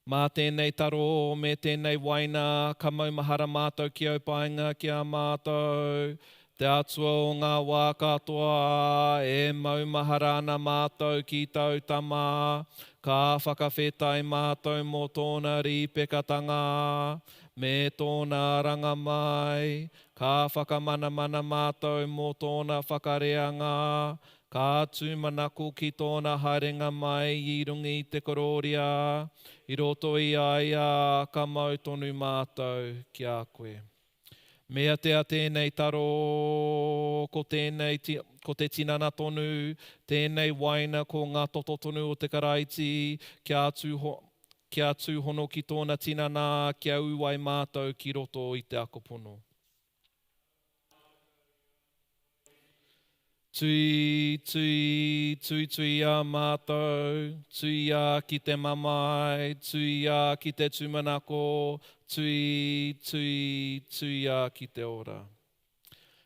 mā tēnei taro, me tēnei waina, ka maumahara mātou ki au painga ki a mātou, te atua o ngā wā katoa, e maumahara ana mātou ki tau tama, ka whakawhetai mātou mō tōna rīpekatanga, me tōna ranga mai, ka whakamanamana mātou mō tōna whakareanga, ka tūmanako ki tōna harenga mai I rungi I te kororia, I roto I aia ka mau tonu mātou ki a koe. Mea tea tēnei taro, ko tēnei ko te tinana tonu, tēnei waina ko ngā toto tonu o te karaiti, kia atu hono ki tōna tinana, kia uai mātou ki roto i te ako pono. Tui, tui, tui, tui a mātou, tui a ki te mamai, tui a ki te tumanako, tui, tui, tui a ki te ora.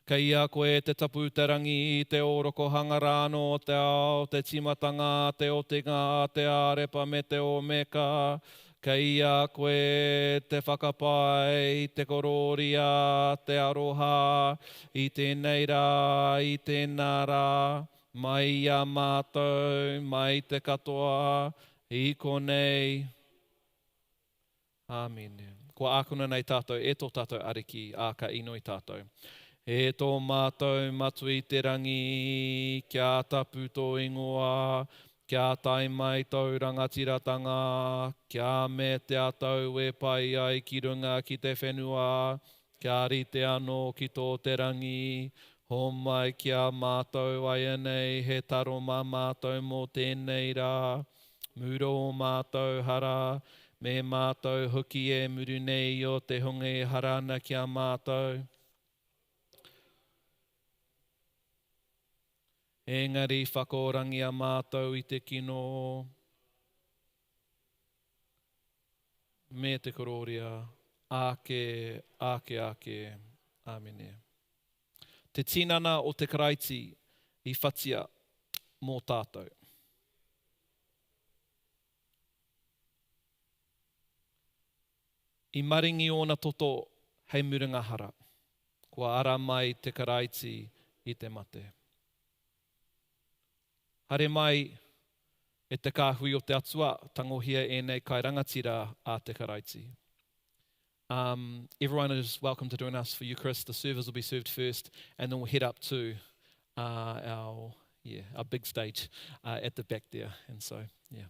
Kei a koe te tapu te rangi, te oroko hangarano, te ao, te timatanga, te otinga, te arepa me te omeka. Kei a koe te whakapai, te kororia, te aroha, i tēnei rā, i tēnā rā, mai a mātou, mai te katoa, i konei. Āmene. Kua ākuna nei tātou, e tō tātou ariki, āka inoi tātou. E tō mātou matu i te rangi, kia tapu tō ingoa, kia tai mai tau rangatiratanga, kia me te atau e pai ai ki runga ki te whenua, kia rite anō ki tō te rangi, ho mai kia mātou ai anei, he taro mā mātou mō tēnei rā, muro o mātou hara, me mātou hoki e muru nei o te honge harana kia mātou. Engari whakaorangi a mātou i te kino, me te kororia, ake, āmene. Te tinana o te karaiti i whatia mō tātou. I maringi ona toto hei muringa hara, kua ara mai te karaiti i te mate. Hare mai e te kāhui o te atua, tangohia e nei kai rangatira a te karaiti. Everyone is welcome to join us for Eucharist. The servers will be served first, and then we'll head up to our big stage at the back there. And so, yeah.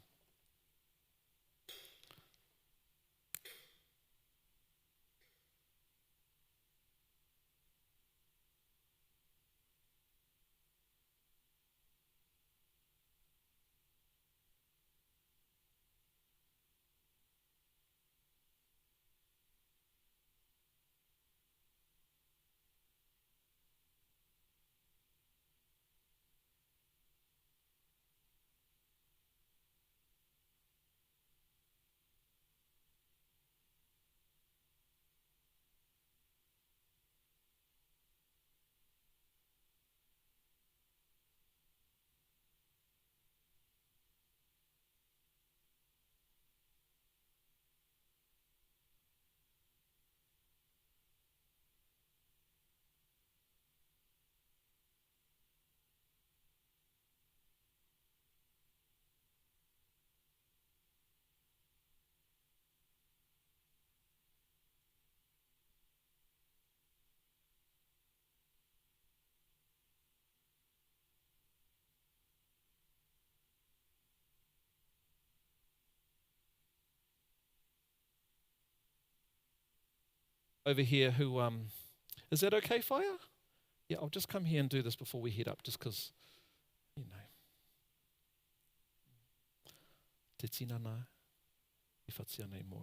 Over here who, is that okay, Fire? Yeah, I'll just come here and do this before we head up, just because, you know. Te tinana, I whatia nei mō.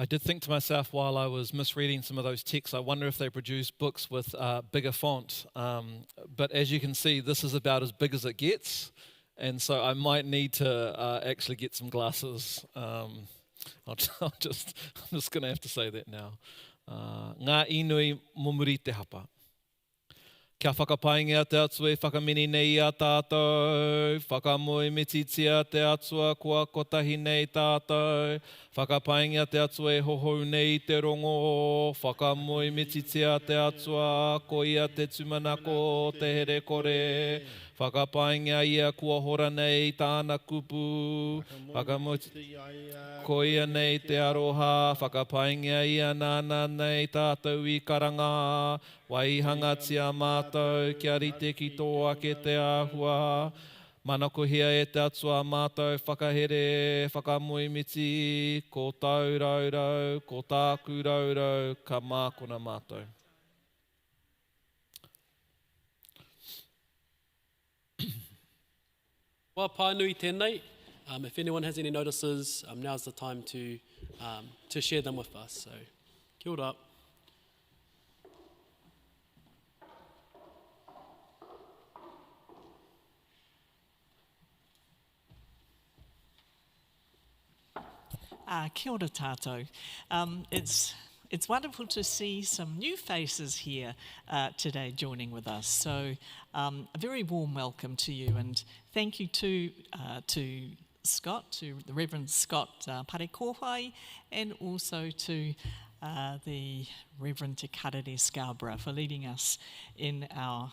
I did think to myself while I was misreading some of those texts, I wonder if they produce books with bigger font. But as you can see, this is about as big as it gets. And so I might need to actually get some glasses. I'm just going to have to say that now. Ngā inui momuri te hapa. Kia whakapaingia te atua e whakamini nei a tātou, whakamoe metitia te atua kua kotahi nei tātou, whakapaingia te atua e hohou nei te rongo, whakamoe metitia te atua, ko ia te tumanako te here kore, whakapaingia ia kua hora nei tāna kupu, ko ia nei te aroha, whakapaingia ia nāna nei tātou I karanga, waihanga tia mātou, kia rite ki tō ake te āhua, manako hia e te atua mātou whakahere, whakamoemiti, ko tau raurau, ko tāku raurau, ka mākona mātou. Wa pānui tēnei. If anyone has any notices, now's the time to share them with us. So, kia ora. Kia ora tātou. It's wonderful to see some new faces here today joining with us. So a very warm welcome to you, and thank you to Scott, to the Reverend Scott Parekowhai, and also to the Reverend Te Karere Scarborough for leading us in our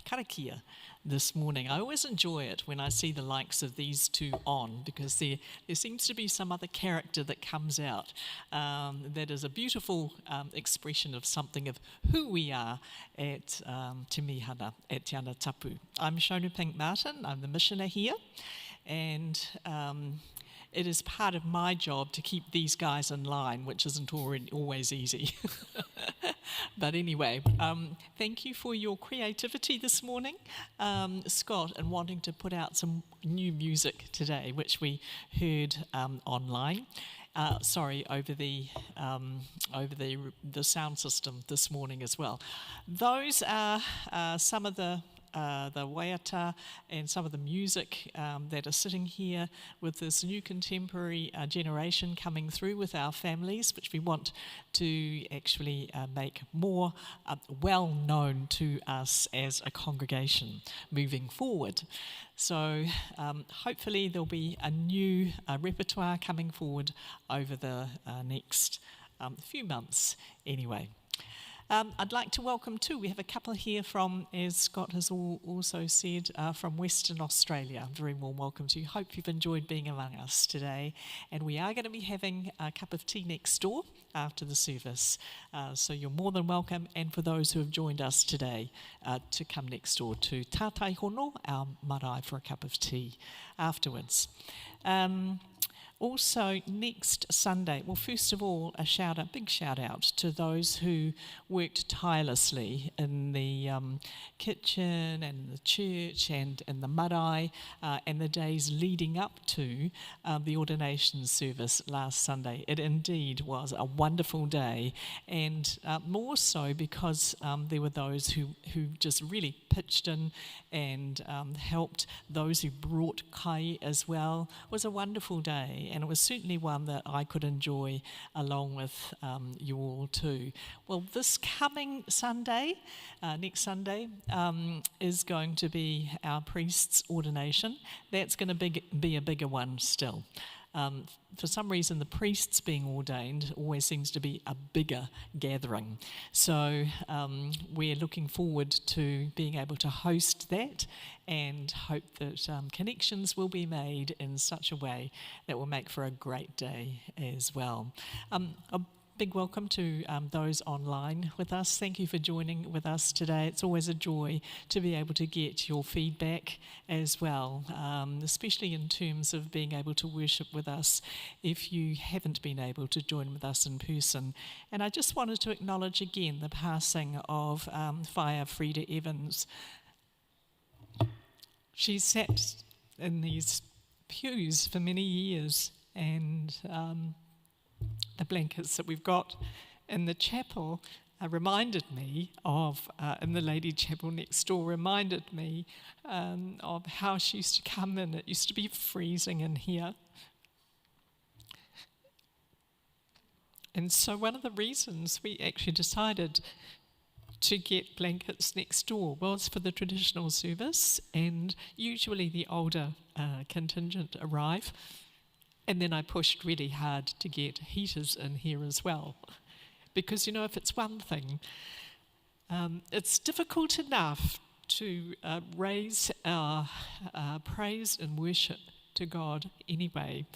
karakia this morning. I always enjoy it when I see the likes of these two on, because there seems to be some other character that comes out that is a beautiful expression of something of who we are at Te Mīhana, at Te Ana Tapu. I'm Shona Pink Martin, I'm the missioner here, and it is part of my job to keep these guys in line, which isn't always easy. But anyway, thank you for your creativity this morning, Scott, and wanting to put out some new music today, which we heard online. Over the sound system this morning as well. Those are some of the waiata and some of the music that are sitting here with this new contemporary generation coming through with our families, which we want to actually make more well known to us as a congregation moving forward. So hopefully there'll be a new repertoire coming forward over the next few months anyway. I'd like to welcome too, we have a couple here from, as Scott has also said, from Western Australia. Very warm welcome to you. Hope you've enjoyed being among us today. And we are going to be having a cup of tea next door after the service. So you're more than welcome. And for those who have joined us today, to come next door to Tātai Hono, our marae, for a cup of tea afterwards. Also, next Sunday, well, first of all, big shout out to those who worked tirelessly in the kitchen and the church and in the marae and the days leading up to the ordination service last Sunday. It indeed was a wonderful day, and more so because there were those who just really pitched in and helped, those who brought kai as well. It was a wonderful day, and it was certainly one that I could enjoy along with you all too. Well, this coming Sunday, next Sunday, is going to be our priest's ordination. That's going to be a bigger one still. For some reason, the priests being ordained always seems to be a bigger gathering. So we're looking forward to being able to host that, and hope that connections will be made in such a way that will make for a great day as well. A big welcome to those online with us. Thank you for joining with us today. It's always a joy to be able to get your feedback as well, especially in terms of being able to worship with us if you haven't been able to join with us in person. And I just wanted to acknowledge again the passing of Whaia Frida Evans. She sat in these pews for many years, and the blankets that we've got in the chapel reminded me of, in the lady chapel next door, reminded me of how she used to come in. It used to be freezing in here. And so one of the reasons we actually decided to get blankets next door was for the traditional service, and usually the older contingent arrive. And then I pushed really hard to get heaters in here as well. Because, if it's one thing, it's difficult enough to raise our praise and worship to God anyway,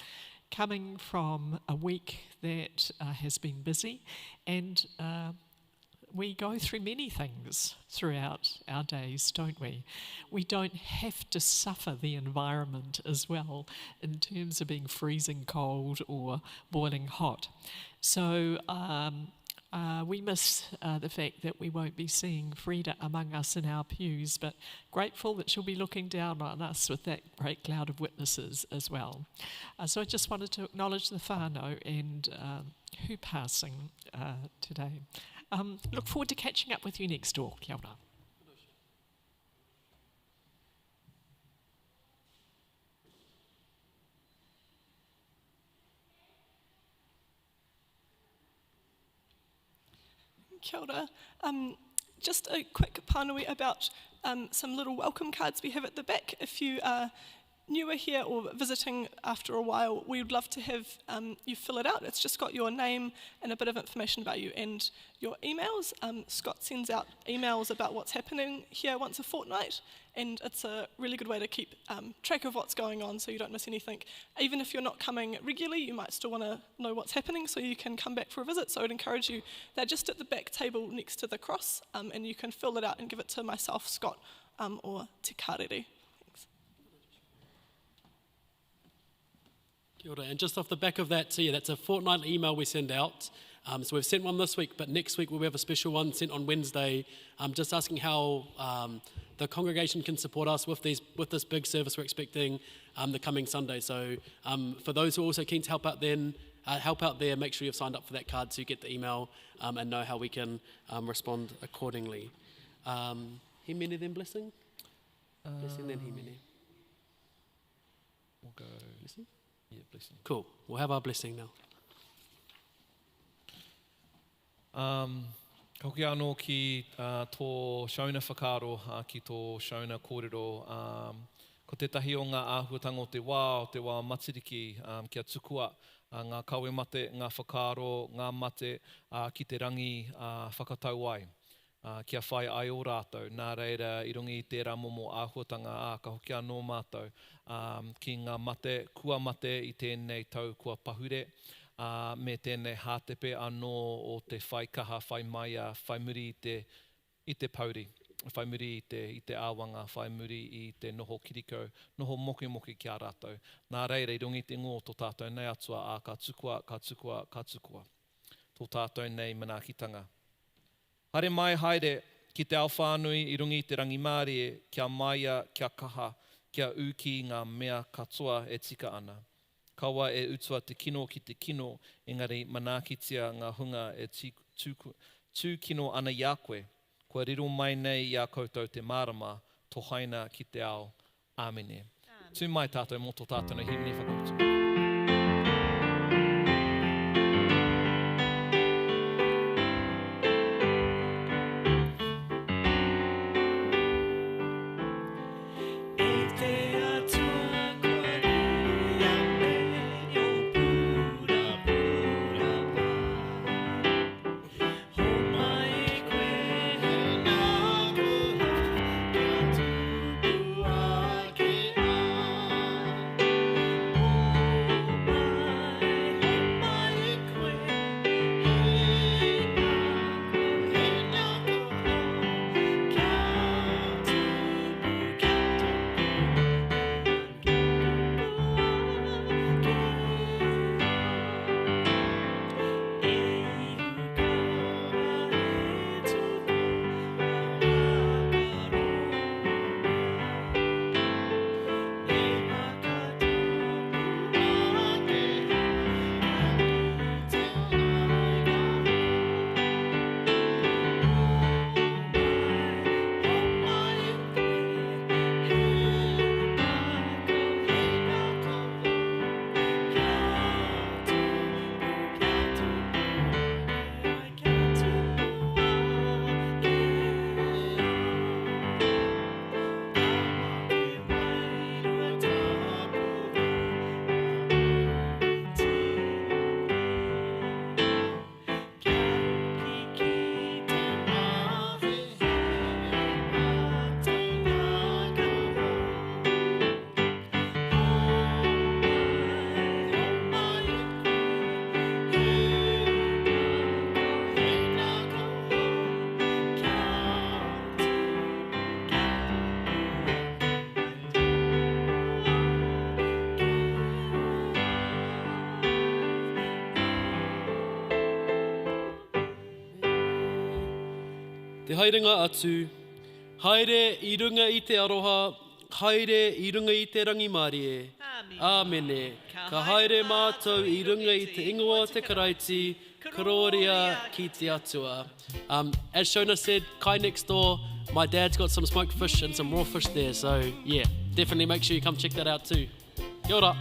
coming from a week that has been busy, and we go through many things throughout our days, don't we? We don't have to suffer the environment as well in terms of being freezing cold or boiling hot. So we miss the fact that we won't be seeing Frida among us in our pews, but grateful that she'll be looking down on us with that great cloud of witnesses as well. So I just wanted to acknowledge the whānau and who passing today. Look forward to catching up with you next door. Kia ora. Kia ora. Just a quick pānui about some little welcome cards we have at the back. If you are newer here or visiting after a while, we would love to have you fill it out. It's just got your name and a bit of information about you and your emails. Scott sends out emails about what's happening here once a fortnight, and it's a really good way to keep track of what's going on so you don't miss anything. Even if you're not coming regularly, you might still want to know what's happening so you can come back for a visit. So I would encourage you, they're just at the back table next to the cross, and you can fill it out and give it to myself, Scott, or Te Karere. Kia ora. And just off the back of that, so yeah, that's a fortnightly email we send out. So we've sent one this week, but next week we'll have a special one sent on Wednesday, just asking how the congregation can support us with this big service we're expecting the coming Sunday. So for those who are also keen to help out there, make sure you've signed up for that card so you get the email and know how we can respond accordingly. Himene then blessing? Blessing then himene. We'll go. Blessing? Yeah, blessing. Cool. We'll have our blessing now. Ka hoki anō ki tō shauna whakaaro, ki tō shauna kōrero. Ko tētahi o ngā āhuatanga o te wā matiriki kia tukua. Ngā kawe mate, ngā whakaaro, ngā mate ki te rangi whakatau ai. Kia whai ai o rātou. Nā reira, i rungi i tērā momo āhuatanga, ka hoki anō mātou. Ki ngā mate, kua mate i tēnei tau kua pahure. Me tēnei hātepe anō o te whai kaha, whai maia, whai muri i te pauri. Whai muri i te āwanga, whai muri i te noho kiriko, noho moki kia rātou. Nā reira, i rungi te ngō tō tātou nei atua, ka tukua. Tō tātou nei manaakitanga. Hare mai haere ki te ao whānui i rungi te rangi Māori kia maia, kia kaha, kia uki ngā mea katoa e tika ana. Kawa e utua te kino ki te kino, engari manakitia ngā hunga e tū kino ana i a koe. Kua riro mai nei i a koutou te marama, tohaina ki te ao. Āmene. Tū mai tātou mō tō tātou no himene whakautu. Oh te haerenga atu, haere I runga I te aroha, haere I runga I te rangi Māori e. Āmene. Ka haere mātou I runga I te ingoa te karaiti, karoria ki te atua. As Shona said, kai next door, my dad's got some smoked fish and some raw fish there. So yeah, definitely make sure you come check that out too. Kia ora.